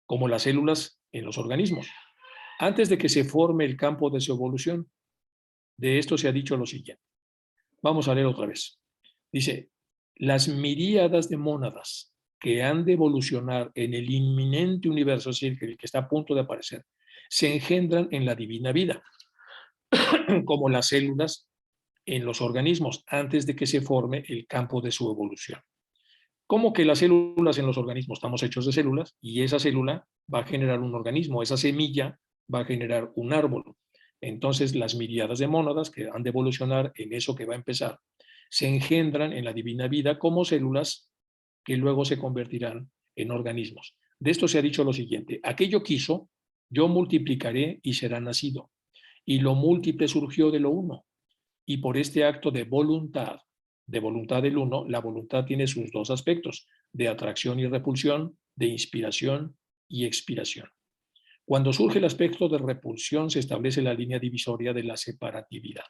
como las células en los organismos. Antes de que se forme el campo de su evolución, de esto se ha dicho lo siguiente. Vamos a leer otra vez. Dice, las miríadas de mónadas que han de evolucionar en el inminente universo, es decir, el que está a punto de aparecer, se engendran en la divina vida, como las células en los organismos, antes de que se forme el campo de su evolución. Como que las células en los organismos estamos hechos de células y esa célula va a generar un organismo, esa semilla va a generar un árbol. Entonces las miríadas de mónadas que han de evolucionar en eso que va a empezar se engendran en la divina vida como células que luego se convertirán en organismos. De esto se ha dicho lo siguiente, aquello quiso, yo multiplicaré y será nacido. Y lo múltiple surgió de lo uno. Y por este acto de voluntad del uno, la voluntad tiene sus dos aspectos, de atracción y repulsión, de inspiración y expiración. Cuando surge el aspecto de repulsión, se establece la línea divisoria de la separatividad.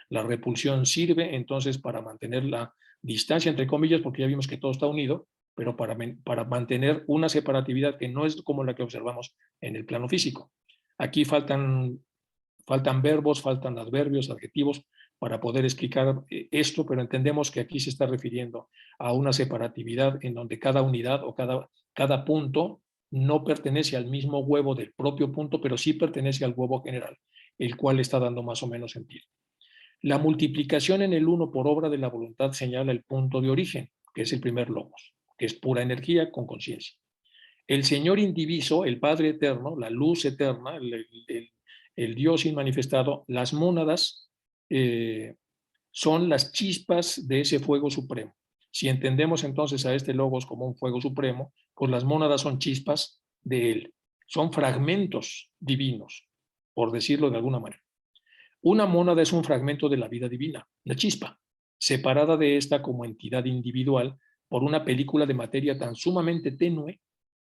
La repulsión sirve entonces para mantener la distancia, entre comillas, porque ya vimos que todo está unido, pero para mantener una separatividad que no es como la que observamos en el plano físico. Aquí faltan verbos, faltan adverbios, adjetivos, para poder explicar esto, pero entendemos que aquí se está refiriendo a una separatividad en donde cada unidad o cada punto no pertenece al mismo huevo del propio punto, pero sí pertenece al huevo general, el cual está dando más o menos sentido. La multiplicación en el uno por obra de la voluntad señala el punto de origen, que es el primer logos, que es pura energía con conciencia. El Señor indiviso, el Padre eterno, la luz eterna, el Dios inmanifestado, las mónadas son las chispas de ese fuego supremo. Si entendemos entonces a este logos como un fuego supremo, pues las mónadas son chispas de él. Son fragmentos divinos, por decirlo de alguna manera. Una mónada es un fragmento de la vida divina, una chispa, separada de esta como entidad individual por una película de materia tan sumamente tenue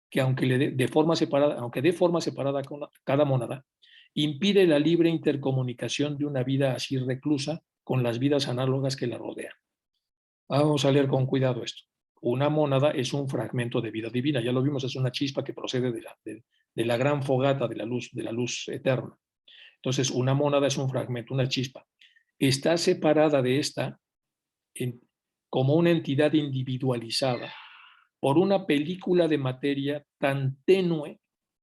que aunque de forma separada con cada mónada, impide la libre intercomunicación de una vida así reclusa con las vidas análogas que la rodean. Vamos a leer con cuidado esto. Una mónada es un fragmento de vida divina, ya lo vimos, es una chispa que procede de la gran fogata de la luz eterna. Entonces, una mónada es un fragmento, una chispa. Está separada de esta como una entidad individualizada por una película de materia tan tenue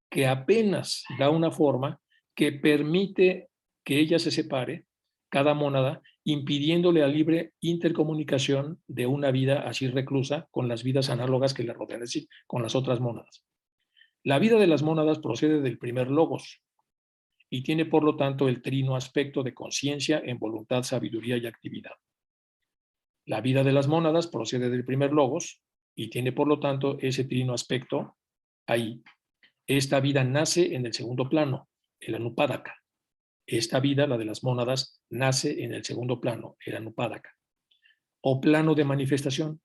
que apenas da una forma que permite que ella se separe, cada mónada, impidiéndole la libre intercomunicación de una vida así reclusa con las vidas análogas que le rodean, es decir, con las otras mónadas. La vida de las mónadas procede del primer logos y tiene por lo tanto el trino aspecto de conciencia en voluntad, sabiduría y actividad. La vida de las mónadas procede del primer logos y tiene por lo tanto ese trino aspecto ahí. Esta vida nace en el segundo plano, el Anupádaka. Esta vida, la de las mónadas, nace en el segundo plano, el Anupádaka. O plano de manifestación.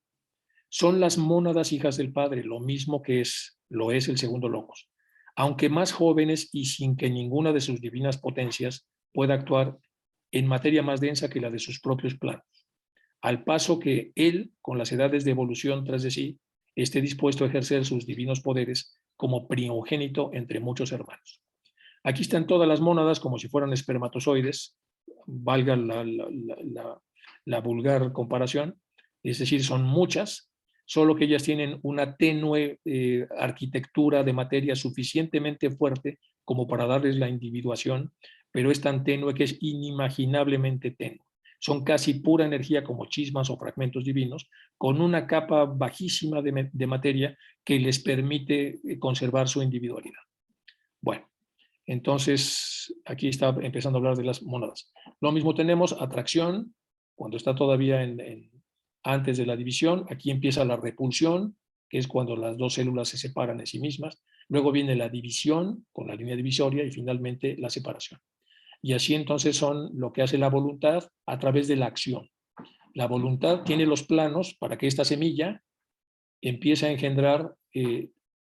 Son las mónadas hijas del Padre, lo mismo que lo es el segundo logos. Aunque más jóvenes y sin que ninguna de sus divinas potencias pueda actuar en materia más densa que la de sus propios planos. Al paso que él, con las edades de evolución tras de sí, esté dispuesto a ejercer sus divinos poderes como primogénito entre muchos hermanos. Aquí están todas las mónadas como si fueran espermatozoides, valga la vulgar comparación, es decir, son muchas, solo que ellas tienen una tenue arquitectura de materia suficientemente fuerte como para darles la individuación, pero es tan tenue que es inimaginablemente tenue. Son casi pura energía como chismas o fragmentos divinos, con una capa bajísima de materia que les permite conservar su individualidad. Bueno, entonces aquí está empezando a hablar de las mónadas. Lo mismo tenemos atracción, cuando está todavía antes de la división. Aquí empieza la repulsión, que es cuando las dos células se separan en sí mismas. Luego viene la división, con la línea divisoria, y finalmente la separación. Y así entonces son lo que hace la voluntad a través de la acción. La voluntad tiene los planos para que esta semilla empiece a engendrar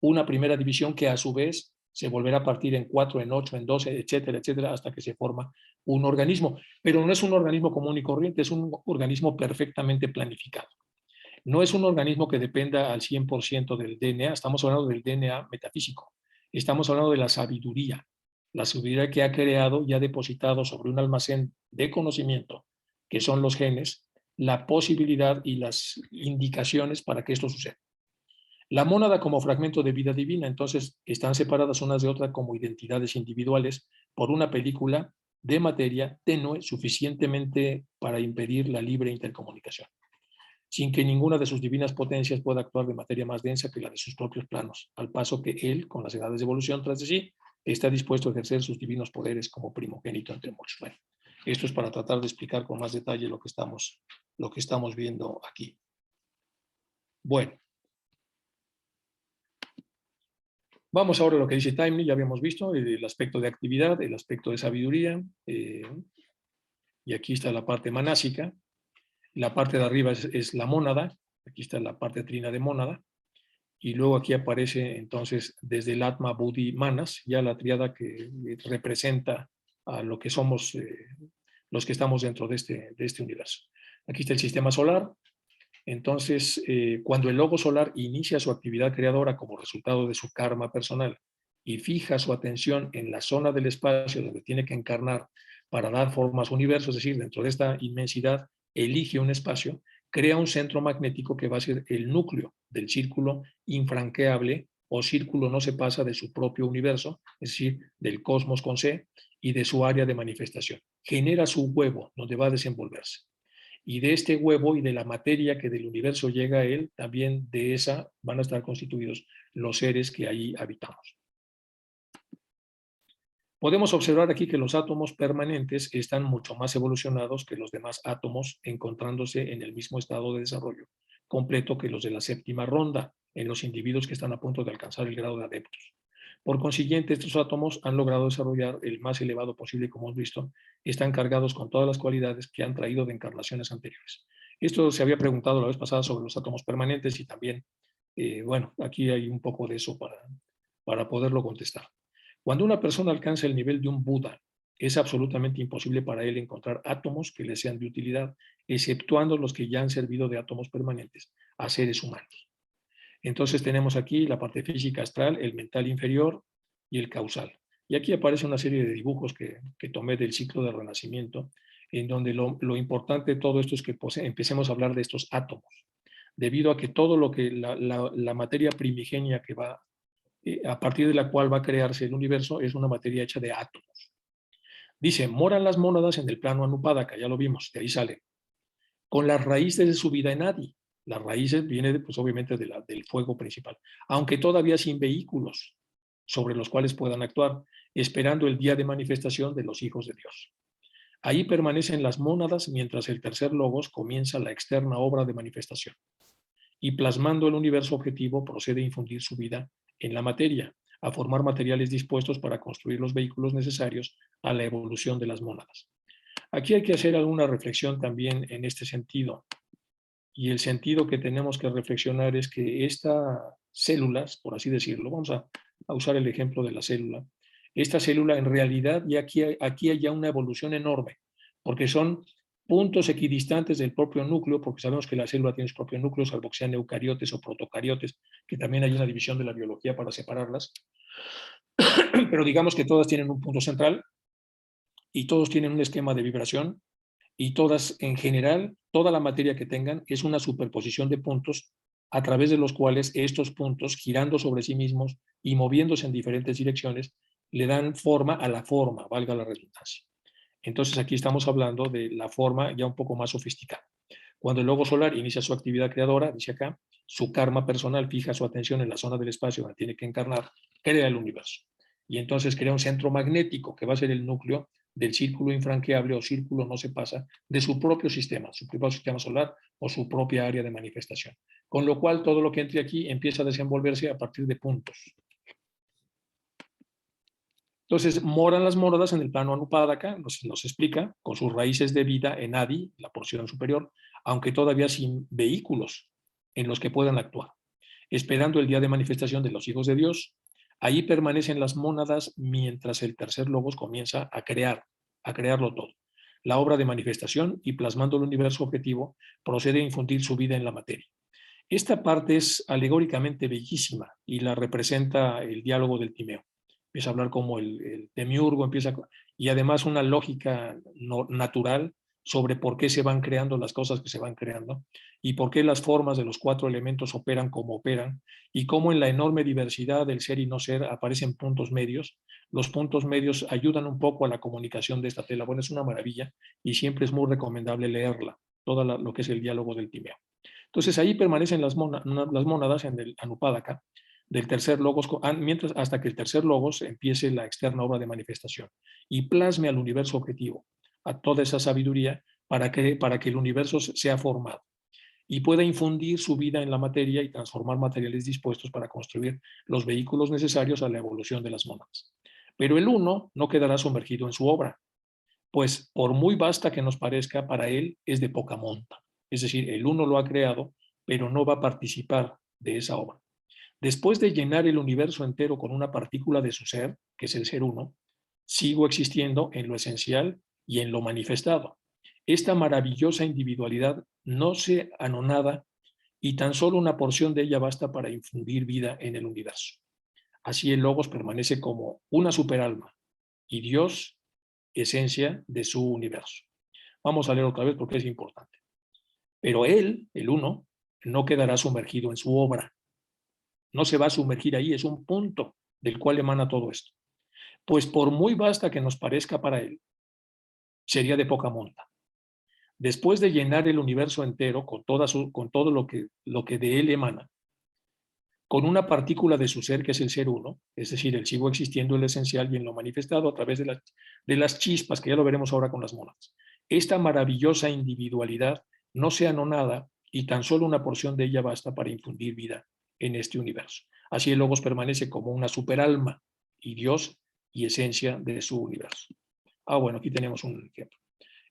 una primera división que a su vez se volverá a partir en 4, en 8, en 12, etcétera, etcétera, hasta que se forma un organismo. Pero no es un organismo común y corriente, es un organismo perfectamente planificado. No es un organismo que dependa al 100% del DNA, estamos hablando del DNA metafísico, estamos hablando de la sabiduría que ha creado y ha depositado sobre un almacén de conocimiento, que son los genes, la posibilidad y las indicaciones para que esto suceda. La mónada como fragmento de vida divina, entonces, están separadas unas de otras como identidades individuales por una película de materia tenue suficientemente para impedir la libre intercomunicación, sin que ninguna de sus divinas potencias pueda actuar de materia más densa que la de sus propios planos, al paso que él, con las edades de evolución tras de sí, está dispuesto a ejercer sus divinos poderes como primogénito entre muchos. Bueno, esto es para tratar de explicar con más detalle lo que estamos viendo aquí. Bueno, vamos ahora a lo que dice Taimni, ya habíamos visto el aspecto de actividad, el aspecto de sabiduría, y aquí está la parte manásica. La parte de arriba es la mónada, aquí está la parte trina de mónada, y luego aquí aparece entonces desde el Atma, Buddhi, Manas, ya la tríada que representa a lo que somos los que estamos dentro de este universo. Aquí está el sistema solar. Entonces, cuando el logo solar inicia su actividad creadora como resultado de su karma personal y fija su atención en la zona del espacio donde tiene que encarnar para dar forma a su universo, es decir, dentro de esta inmensidad, elige un espacio, crea un centro magnético que va a ser el núcleo del círculo infranqueable o círculo no se pasa de su propio universo, es decir, del cosmos con C y de su área de manifestación. Genera su huevo donde va a desenvolverse. Y de este huevo y de la materia que del universo llega a él, también de esa van a estar constituidos los seres que ahí habitamos. Podemos observar aquí que los átomos permanentes están mucho más evolucionados que los demás átomos, encontrándose en el mismo estado de desarrollo completo que los de la séptima ronda en los individuos que están a punto de alcanzar el grado de adeptos. Por consiguiente, estos átomos han logrado desarrollar el más elevado posible, como hemos visto, están cargados con todas las cualidades que han traído de encarnaciones anteriores. Esto se había preguntado la vez pasada sobre los átomos permanentes y también, bueno, aquí hay un poco de eso para poderlo contestar. Cuando una persona alcanza el nivel de un Buda, es absolutamente imposible para él encontrar átomos que le sean de utilidad, exceptuando los que ya han servido de átomos permanentes a seres humanos. Entonces tenemos aquí la parte física astral, el mental inferior y el causal. Y aquí aparece una serie de dibujos que tomé del ciclo del Renacimiento, en donde lo importante de todo esto es que empecemos a hablar de estos átomos, debido a que todo lo que la materia primigenia que va, a partir de la cual va a crearse el universo, es una materia hecha de átomos. Dice, moran las mónadas en el plano Anupádaka, ya lo vimos, de ahí sale, con las raíces de su vida en Adi. Las raíces vienen, pues, obviamente del fuego principal, aunque todavía sin vehículos sobre los cuales puedan actuar, esperando el día de manifestación de los hijos de Dios. Ahí permanecen las mónadas mientras el tercer logos comienza la externa obra de manifestación. Y plasmando el universo objetivo procede a infundir su vida en la materia, a formar materiales dispuestos para construir los vehículos necesarios a la evolución de las mónadas. Aquí hay que hacer alguna reflexión también en este sentido. Y el sentido que tenemos que reflexionar es que estas células, por así decirlo, vamos a usar el ejemplo de la célula, esta célula en realidad, y aquí hay ya una evolución enorme, porque son puntos equidistantes del propio núcleo, porque sabemos que la célula tiene su propio núcleo, salvo que sean eucariotes o protocariotes, que también hay una división de la biología para separarlas, pero digamos que todas tienen un punto central y todos tienen un esquema de vibración, y todas, en general, toda la materia que tengan es una superposición de puntos a través de los cuales estos puntos, girando sobre sí mismos y moviéndose en diferentes direcciones, le dan forma a la forma, valga la redundancia. Entonces aquí estamos hablando de la forma ya un poco más sofisticada. Cuando el logo solar inicia su actividad creadora, dice acá, su karma personal fija su atención en la zona del espacio donde tiene que encarnar, crea el universo. Y entonces crea un centro magnético que va a ser el núcleo del círculo infranqueable o círculo no se pasa de su propio sistema, su propio sistema solar o su propia área de manifestación. Con lo cual todo lo que entre aquí empieza a desenvolverse a partir de puntos. Entonces moran las mónadas en el plano Anupádaka, nos explica, con sus raíces de vida en Adi, la porción superior, aunque todavía sin vehículos en los que puedan actuar, esperando el día de manifestación de los hijos de Dios. Ahí permanecen las mónadas mientras el tercer logos comienza a crearlo todo. La obra de manifestación y plasmando el universo objetivo procede a infundir su vida en la materia. Esta parte es alegóricamente bellísima y la representa el diálogo del Timeo. Empieza a hablar como el demiurgo, y además una lógica natural sobre por qué se van creando las cosas que se van creando y por qué las formas de los cuatro elementos operan como operan y cómo en la enorme diversidad del ser y no ser aparecen puntos medios. Los puntos medios ayudan un poco a la comunicación de esta tela. Bueno, es una maravilla y siempre es muy recomendable leerla, todo lo que es el diálogo del Timeo. Entonces ahí permanecen las mónadas en el Anupádaka del tercer logos, hasta que el tercer logos empiece la externa obra de manifestación y plasme al universo objetivo, a toda esa sabiduría para que el universo sea formado y pueda infundir su vida en la materia y transformar materiales dispuestos para construir los vehículos necesarios a la evolución de las mónadas. Pero el uno no quedará sumergido en su obra, pues por muy vasta que nos parezca, para él es de poca monta. Es decir, el uno lo ha creado, pero no va a participar de esa obra. Después de llenar el universo entero con una partícula de su ser, que es el ser uno, sigo existiendo en lo esencial y en lo manifestado. Esta maravillosa individualidad no se anonada y tan solo una porción de ella basta para infundir vida en el universo. Así el Logos permanece como una superalma y Dios, esencia de su universo. Vamos a leer otra vez porque es importante. Pero él, el uno, no quedará sumergido en su obra. No se va a sumergir ahí, es un punto del cual emana todo esto. Pues por muy vasta que nos parezca para él, sería de poca monta. Después de llenar el universo entero con todo lo que de él emana, con una partícula de su ser que es el ser uno, es decir, el sigo existiendo en lo esencial y en lo manifestado a través de las chispas, que ya lo veremos ahora con las mónadas. Esta maravillosa individualidad no se anonada y tan solo una porción de ella basta para infundir vida en este universo. Así el Logos permanece como una superalma y Dios y esencia de su universo. Bueno, aquí tenemos un ejemplo.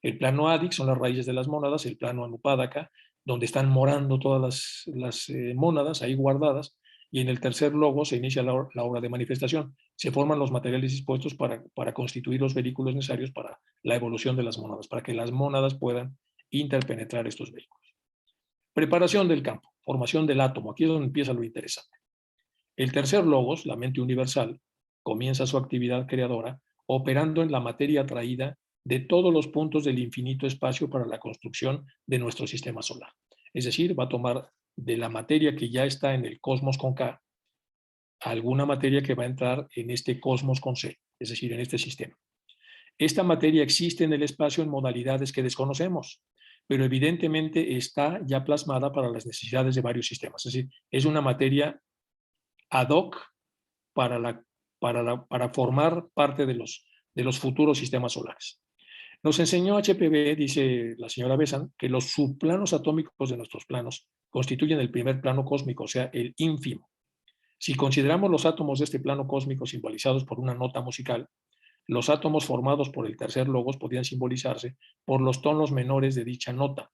El plano Adix son las raíces de las mónadas, el plano Anupádaka, donde están morando todas las mónadas ahí guardadas, Y en el tercer logo se inicia la obra de manifestación. Se forman los materiales dispuestos para constituir los vehículos necesarios para la evolución de las mónadas, para que las mónadas puedan interpenetrar estos vehículos. Preparación del campo, formación del átomo. Aquí es donde empieza lo interesante. El tercer logos, la mente universal, comienza su actividad creadora operando en la materia atraída de todos los puntos del infinito espacio para la construcción de nuestro sistema solar. Es decir, va a tomar de la materia que ya está en el cosmos con K, alguna materia que va a entrar en este cosmos con C, es decir, en este sistema. Esta materia existe en el espacio en modalidades que desconocemos, pero evidentemente está ya plasmada para las necesidades de varios sistemas. Es decir, es una materia ad hoc para formar parte de los futuros sistemas solares. Nos enseñó HPV, dice la señora Besant, que los subplanos atómicos de nuestros planos constituyen el primer plano cósmico, o sea, el ínfimo. Si consideramos los átomos de este plano cósmico simbolizados por una nota musical, los átomos formados por el tercer logos podrían simbolizarse por los tonos menores de dicha nota.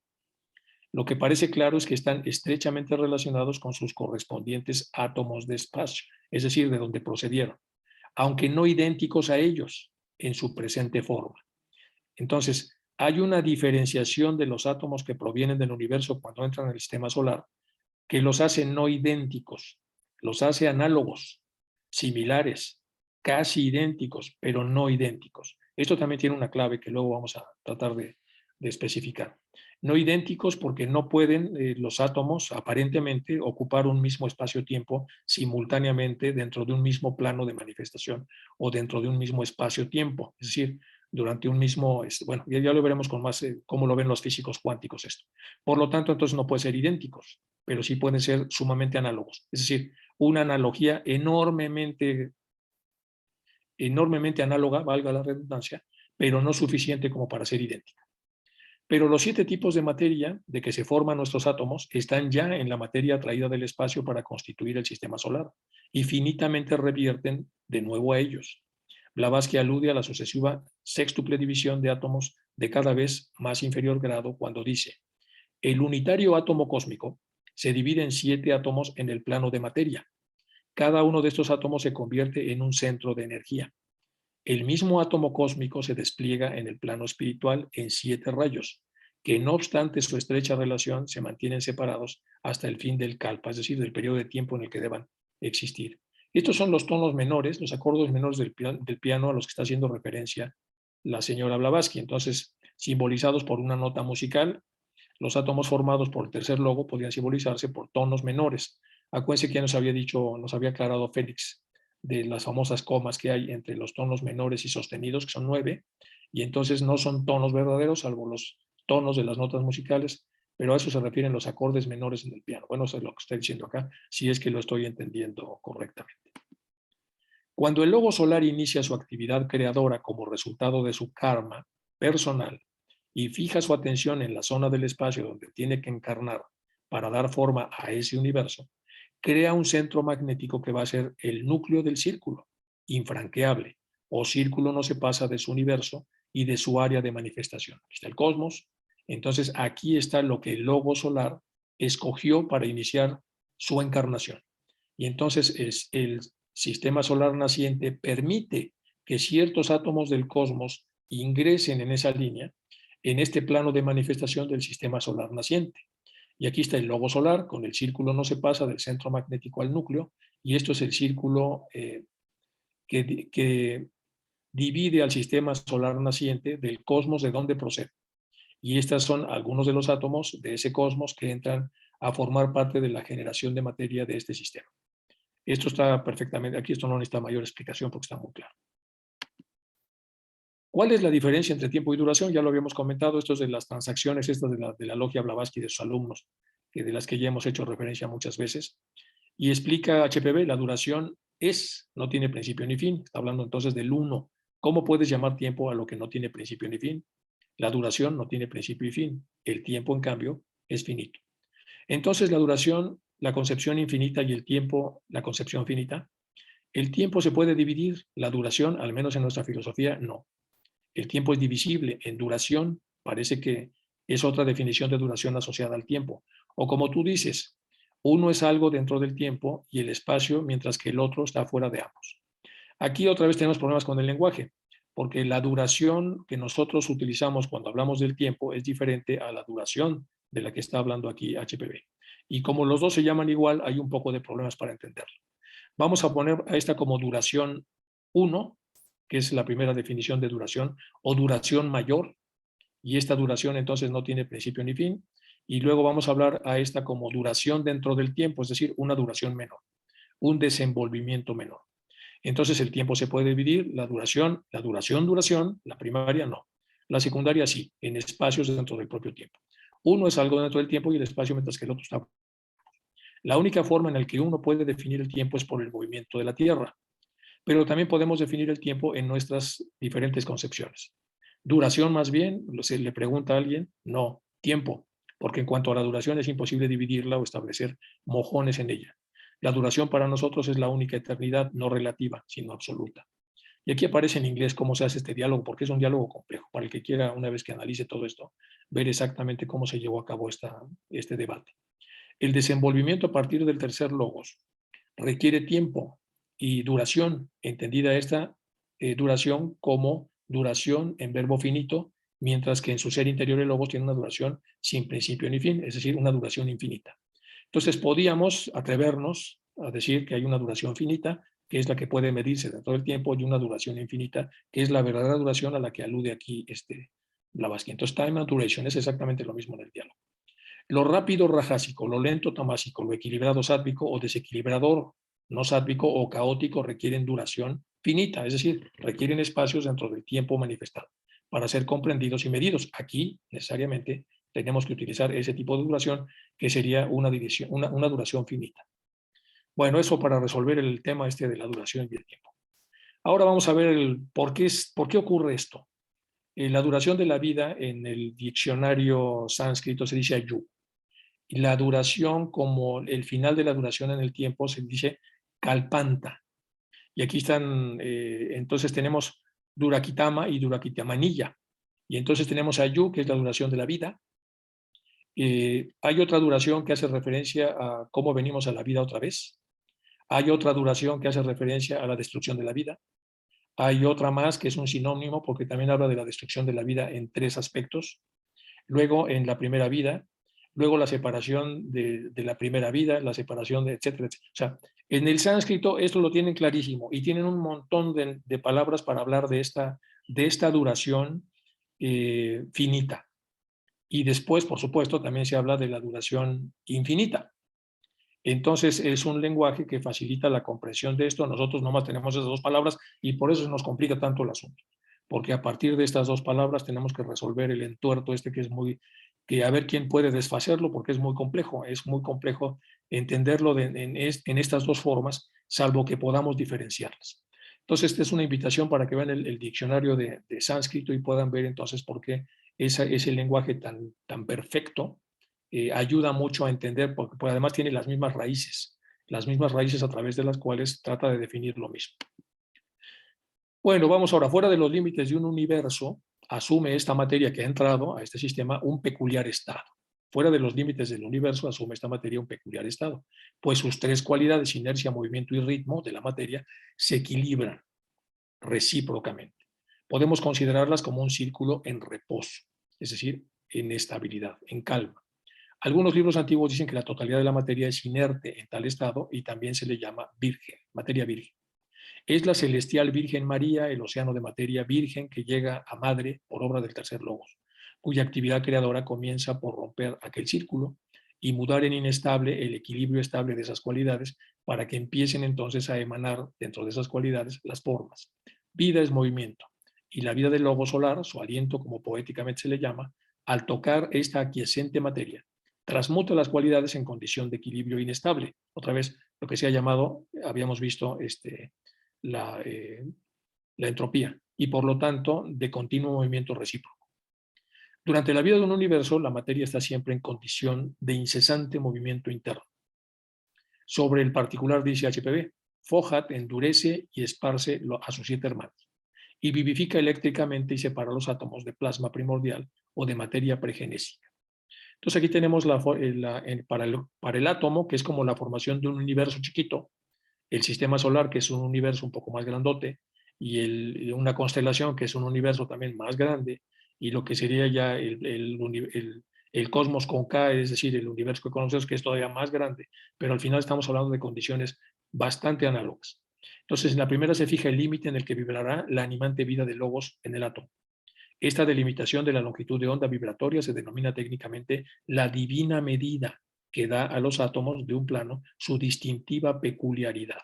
Lo que parece claro es que están estrechamente relacionados con sus correspondientes átomos de espacio, es decir, de donde procedieron, aunque no idénticos a ellos en su presente forma. Entonces, hay una diferenciación de los átomos que provienen del universo cuando entran en el sistema solar que los hace no idénticos, los hace análogos, similares, casi idénticos, pero no idénticos. Esto también tiene una clave que luego vamos a tratar de especificar. No idénticos porque no pueden los átomos aparentemente ocupar un mismo espacio-tiempo simultáneamente dentro de un mismo plano de manifestación o dentro de un mismo espacio-tiempo. Es decir, durante un mismo, bueno, ya lo veremos con más cómo lo ven los físicos cuánticos esto. Por lo tanto, entonces no pueden ser idénticos, pero sí pueden ser sumamente análogos. Es decir, una analogía enormemente análoga, valga la redundancia, pero no suficiente como para ser idéntica. Pero los 7 tipos de materia de que se forman nuestros átomos están ya en la materia atraída del espacio para constituir el sistema solar y finitamente revierten de nuevo a ellos. Blavatsky alude a la sucesiva sextuple división de átomos de cada vez más inferior grado cuando dice: el unitario átomo cósmico se divide en 7 átomos en el plano de materia. Cada uno de estos átomos se convierte en un centro de energía. El mismo átomo cósmico se despliega en el plano espiritual en 7 rayos, que no obstante su estrecha relación se mantienen separados hasta el fin del kalpa, es decir, del periodo de tiempo en el que deban existir. Estos son los tonos menores, los acordes menores del piano a los que está haciendo referencia la señora Blavatsky. Entonces, simbolizados por una nota musical, los átomos formados por el tercer logo podrían simbolizarse por tonos menores. Acuérdense que ya nos había dicho, nos había aclarado Félix de las famosas comas que hay entre los tonos menores y sostenidos, que son 9, y entonces no son tonos verdaderos, salvo los tonos de las notas musicales, pero a eso se refieren los acordes menores en el piano. Bueno, eso es lo que estoy diciendo acá, si es que lo estoy entendiendo correctamente. Cuando el logo solar inicia su actividad creadora como resultado de su karma personal y fija su atención en la zona del espacio donde tiene que encarnar para dar forma a ese universo, crea un centro magnético que va a ser el núcleo del círculo, infranqueable, o círculo no se pasa de su universo y de su área de manifestación. Aquí está el cosmos, entonces aquí está lo que el logo solar escogió para iniciar su encarnación. Y entonces el sistema solar naciente permite que ciertos átomos del cosmos ingresen en esa línea, en este plano de manifestación del sistema solar naciente. Y aquí está el logo solar, con el círculo no se pasa del centro magnético al núcleo, y esto es el círculo que divide al sistema solar naciente del cosmos de donde procede. Y estos son algunos de los átomos de ese cosmos que entran a formar parte de la generación de materia de este sistema. Esto está perfectamente, aquí esto no necesita mayor explicación porque está muy claro. ¿Cuál es la diferencia entre tiempo y duración? Ya lo habíamos comentado, esto es de las transacciones, estas de la logia Blavatsky de sus alumnos, de las que ya hemos hecho referencia muchas veces. Y explica HPV, la duración no tiene principio ni fin. Está hablando entonces del uno. ¿Cómo puedes llamar tiempo a lo que no tiene principio ni fin? La duración no tiene principio y fin. El tiempo, en cambio, es finito. Entonces, la duración, la concepción infinita y el tiempo, la concepción finita. El tiempo se puede dividir, la duración, al menos en nuestra filosofía, no. El tiempo es divisible en duración, parece que es otra definición de duración asociada al tiempo. O como tú dices, Uno es algo dentro del tiempo y el espacio, mientras que el otro está fuera de ambos. Aquí otra vez tenemos problemas con el lenguaje, porque la duración que nosotros utilizamos cuando hablamos del tiempo es diferente a la duración de la que está hablando aquí HPV. Y como los dos se llaman igual, hay un poco de problemas para entenderlo. Vamos a poner a esta como duración 1, que es la primera definición de duración, o duración mayor, y esta duración entonces no tiene principio ni fin, y luego vamos a hablar a esta como duración dentro del tiempo, es decir, una duración menor, un desenvolvimiento menor. Entonces el tiempo se puede dividir, la duración, la primaria no. La secundaria sí, en espacios dentro del propio tiempo. Uno es algo dentro del tiempo y el espacio, mientras que el otro está. La única forma en la que uno puede definir el tiempo es por el movimiento de la Tierra, pero también podemos definir el tiempo en nuestras diferentes concepciones. Duración más bien, se le pregunta a alguien, no, tiempo, porque en cuanto a la duración es imposible dividirla o establecer mojones en ella. La duración para nosotros es la única eternidad, no relativa, sino absoluta. Y aquí aparece en inglés cómo se hace este diálogo, porque es un diálogo complejo, para el que quiera, una vez que analice todo esto, ver exactamente cómo se llevó a cabo este debate. El desenvolvimiento a partir del tercer logos requiere tiempo y duración, entendida esta duración como duración en verbo finito, mientras que en su ser interior el logos tiene una duración sin principio ni fin, es decir, una duración infinita. Entonces podíamos atrevernos a decir que hay una duración finita, que es la que puede medirse dentro del tiempo, y una duración infinita, que es la verdadera duración a la que alude aquí Blavatsky. Entonces, time and duration es exactamente lo mismo en el diálogo. Lo rápido rajásico, lo lento tamásico, lo equilibrado sátvico o desequilibrador no sátvico o caótico requieren duración finita, es decir, requieren espacios dentro del tiempo manifestado para ser comprendidos y medidos. Aquí, necesariamente, tenemos que utilizar ese tipo de duración, que sería una duración finita. Bueno, eso para resolver el tema de la duración y el tiempo. Ahora vamos a ver por qué ocurre esto. La duración de la vida en el diccionario sánscrito se dice ayu. Y la duración, como el final de la duración en el tiempo, se dice kalpanta. Y aquí están, entonces tenemos durakitama y durakitamanilla. Y entonces tenemos ayu, que es la duración de la vida. Hay otra duración que hace referencia a cómo venimos a la vida otra vez. Hay otra duración que hace referencia a la destrucción de la vida. Hay otra más que es un sinónimo porque también habla de la destrucción de la vida en tres aspectos. Luego en la primera vida, luego la separación de la primera vida, la separación de etcétera, etcétera. O sea, en el sánscrito esto lo tienen clarísimo y tienen un montón de palabras para hablar de esta duración finita. Y después, por supuesto, también se habla de la duración infinita. Entonces es un lenguaje que facilita la comprensión de esto. Nosotros nomás tenemos esas dos palabras y por eso se nos complica tanto el asunto. Porque a partir de estas dos palabras tenemos que resolver el entuerto que a ver quién puede desfacerlo, porque es muy complejo entenderlo en estas dos formas, salvo que podamos diferenciarlas. Entonces, esta es una invitación para que vean el diccionario de sánscrito y puedan ver entonces por qué ese lenguaje tan perfecto ayuda mucho a entender, porque además tiene las mismas raíces a través de las cuales trata de definir lo mismo. Bueno, vamos ahora, fuera de los límites de un universo, asume esta materia que ha entrado a este sistema un peculiar estado. Fuera de los límites del universo, asume esta materia un peculiar estado, pues sus tres cualidades, inercia, movimiento y ritmo de la materia, se equilibran recíprocamente. Podemos considerarlas como un círculo en reposo, es decir, en estabilidad, en calma. Algunos libros antiguos dicen que la totalidad de la materia es inerte en tal estado y también se le llama virgen, materia virgen. Es la celestial Virgen María, el océano de materia virgen que llega a madre por obra del tercer logos, cuya actividad creadora comienza por romper aquel círculo y mudar en inestable el equilibrio estable de esas cualidades para que empiecen entonces a emanar dentro de esas cualidades las formas. Vida es movimiento y la vida del logo solar, su aliento como poéticamente se le llama, al tocar esta aquiescente materia, transmuta las cualidades en condición de equilibrio inestable. Otra vez, lo que se ha llamado, habíamos visto, la entropía y por lo tanto de continuo movimiento recíproco. Durante la vida de un universo, la materia está siempre en condición de incesante movimiento interno. Sobre el particular dice HPV, Fohat endurece y esparce a sus 7 hermanos y vivifica eléctricamente y separa los átomos de plasma primordial o de materia pregenésica. Entonces aquí tenemos para el átomo, que es como la formación de un universo chiquito, el sistema solar, que es un universo un poco más grandote, y una constelación, que es un universo también más grande, y lo que sería ya el cosmos con K, es decir, el universo que conocemos, que es todavía más grande, pero al final estamos hablando de condiciones bastante análogas. Entonces, en la primera se fija el límite en el que vibrará la animante vida de logos en el átomo. Esta delimitación de la longitud de onda vibratoria se denomina técnicamente la divina medida que da a los átomos de un plano su distintiva peculiaridad.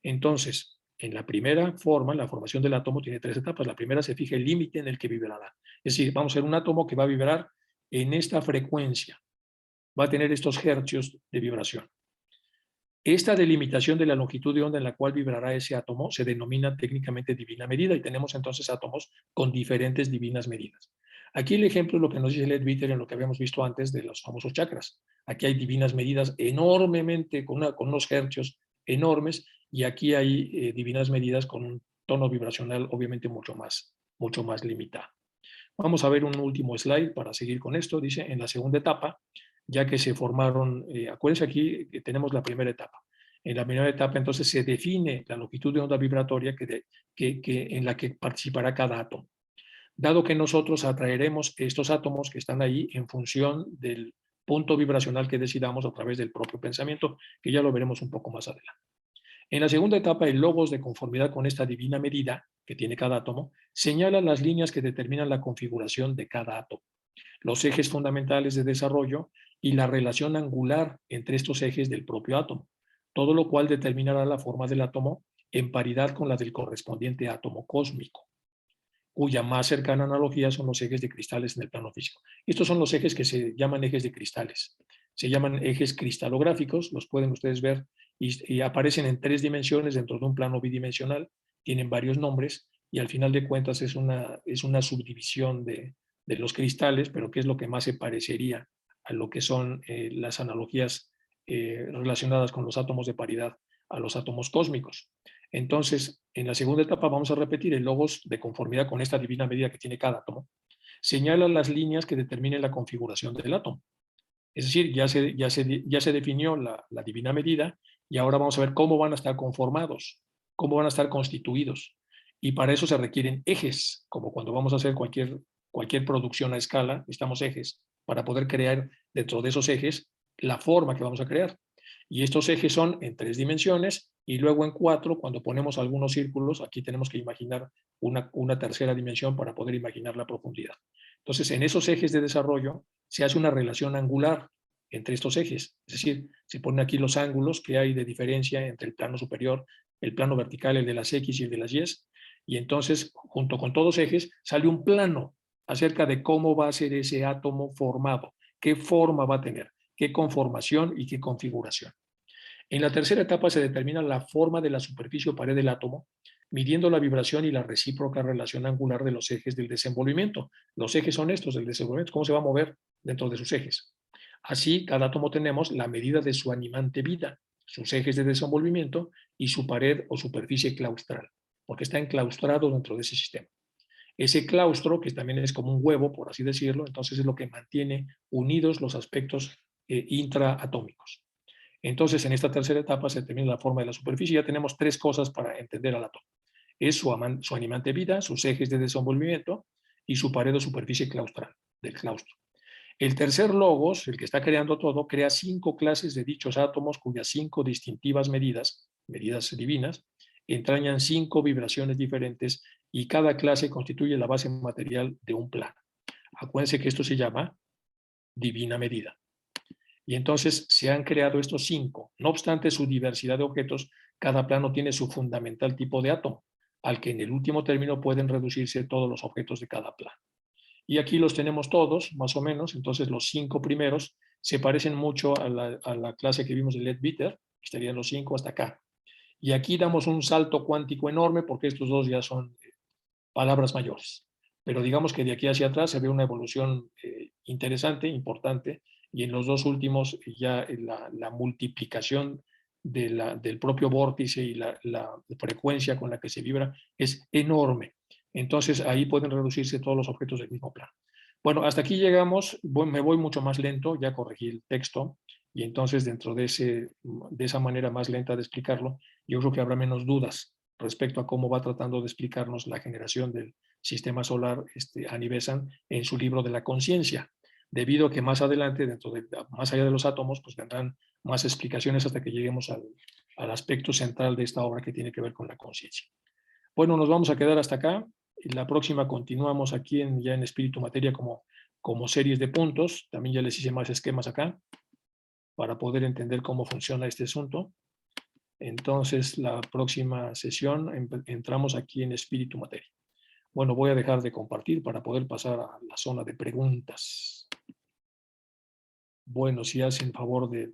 Entonces, en la primera forma, la formación del átomo tiene tres etapas. La primera se fija el límite en el que vibrará. Es decir, vamos a ser un átomo que va a vibrar en esta frecuencia, va a tener estos hercios de vibración. Esta delimitación de la longitud de onda en la cual vibrará ese átomo se denomina técnicamente divina medida, y tenemos entonces átomos con diferentes divinas medidas. Aquí el ejemplo es lo que nos dice Leadbeater en lo que habíamos visto antes de los famosos chakras. Aquí hay divinas medidas enormemente, con unos hercios enormes, y aquí hay divinas medidas con un tono vibracional obviamente mucho más limitado. Vamos a ver un último slide para seguir con esto. Dice, en la segunda etapa, ya que se formaron, acuérdense aquí que tenemos la primera etapa. En la primera etapa entonces se define la longitud de onda vibratoria en la que participará cada átomo. Dado que nosotros atraeremos estos átomos que están ahí en función del punto vibracional que decidamos a través del propio pensamiento, que ya lo veremos un poco más adelante. En la segunda etapa, el logos, de conformidad con esta divina medida que tiene cada átomo, señala las líneas que determinan la configuración de cada átomo, los ejes fundamentales de desarrollo y la relación angular entre estos ejes del propio átomo, todo lo cual determinará la forma del átomo en paridad con la del correspondiente átomo cósmico, cuya más cercana analogía son los ejes de cristales en el plano físico. Estos son los ejes que se llaman ejes de cristales. Se llaman ejes cristalográficos, los pueden ustedes ver, y aparecen en 3 dimensiones dentro de un plano bidimensional, tienen varios nombres, y al final de cuentas es una subdivisión de los cristales, pero que es lo que más se parecería a lo que son las analogías relacionadas con los átomos de paridad a los átomos cósmicos. Entonces, en la segunda etapa vamos a repetir el logos de conformidad con esta divina medida que tiene cada átomo. Señala las líneas que determinen la configuración del átomo. Es decir, ya se definió la divina medida, y ahora vamos a ver cómo van a estar conformados, cómo van a estar constituidos. Y para eso se requieren ejes, como cuando vamos a hacer cualquier producción a escala, necesitamos ejes para poder crear dentro de esos ejes la forma que vamos a crear. Y estos ejes son en 3 dimensiones, y luego en 4, cuando ponemos algunos círculos, aquí tenemos que imaginar una tercera dimensión para poder imaginar la profundidad. Entonces, en esos ejes de desarrollo se hace una relación angular entre estos ejes. Es decir, se ponen aquí los ángulos que hay de diferencia entre el plano superior, el plano vertical, el de las X y el de las Y, y entonces, junto con todos los ejes, sale un plano acerca de cómo va a ser ese átomo formado, qué forma va a tener, qué conformación y qué configuración. En la tercera etapa se determina la forma de la superficie o pared del átomo, midiendo la vibración y la recíproca relación angular de los ejes del desenvolvimiento. Los ejes son estos del desenvolvimiento, cómo se va a mover dentro de sus ejes. Así, cada átomo tenemos la medida de su animante vida, sus ejes de desenvolvimiento y su pared o superficie claustral, porque está enclaustrado dentro de ese sistema. Ese claustro, que también es como un huevo, por así decirlo, entonces es lo que mantiene unidos los aspectos intraatómicos. Entonces, en esta tercera etapa se determina la forma de la superficie. Ya tenemos 3 cosas para entender al átomo. Es su animante vida, sus ejes de desenvolvimiento y su pared o superficie claustral, del claustro. El tercer logos, el que está creando todo, crea 5 clases de dichos átomos cuyas 5 distintivas medidas divinas, entrañan 5 vibraciones diferentes, y cada clase constituye la base material de un plano. Acuérdense que esto se llama divina medida. Y entonces se han creado estos 5. No obstante su diversidad de objetos, cada plano tiene su fundamental tipo de átomo, al que en el último término pueden reducirse todos los objetos de cada plano. Y aquí los tenemos todos, más o menos. Entonces los 5 primeros se parecen mucho a la clase que vimos de Leadbeater, que estarían los 5 hasta acá. Y aquí damos un salto cuántico enorme, porque estos dos ya son palabras mayores. Pero digamos que de aquí hacia atrás se ve una evolución interesante, importante, y en los 2 últimos ya la multiplicación del propio vórtice y la frecuencia con la que se vibra es enorme. Entonces ahí pueden reducirse todos los objetos del mismo plano. Bueno, hasta aquí llegamos. Me voy mucho más lento, ya corregí el texto, y entonces dentro de esa manera más lenta de explicarlo, yo creo que habrá menos dudas respecto a cómo va tratando de explicarnos la generación del sistema solar Annie Besant en su libro de la conciencia, debido a que más adelante, más allá de los átomos, pues vendrán más explicaciones hasta que lleguemos al aspecto central de esta obra que tiene que ver con la conciencia. Bueno, nos vamos a quedar hasta acá. Y la próxima continuamos aquí ya en Espíritu Materia como series de puntos. También ya les hice más esquemas acá para poder entender cómo funciona este asunto. Entonces, la próxima sesión entramos aquí en Espíritu Materia. Bueno, voy a dejar de compartir para poder pasar a la zona de preguntas. Bueno, si hacen favor de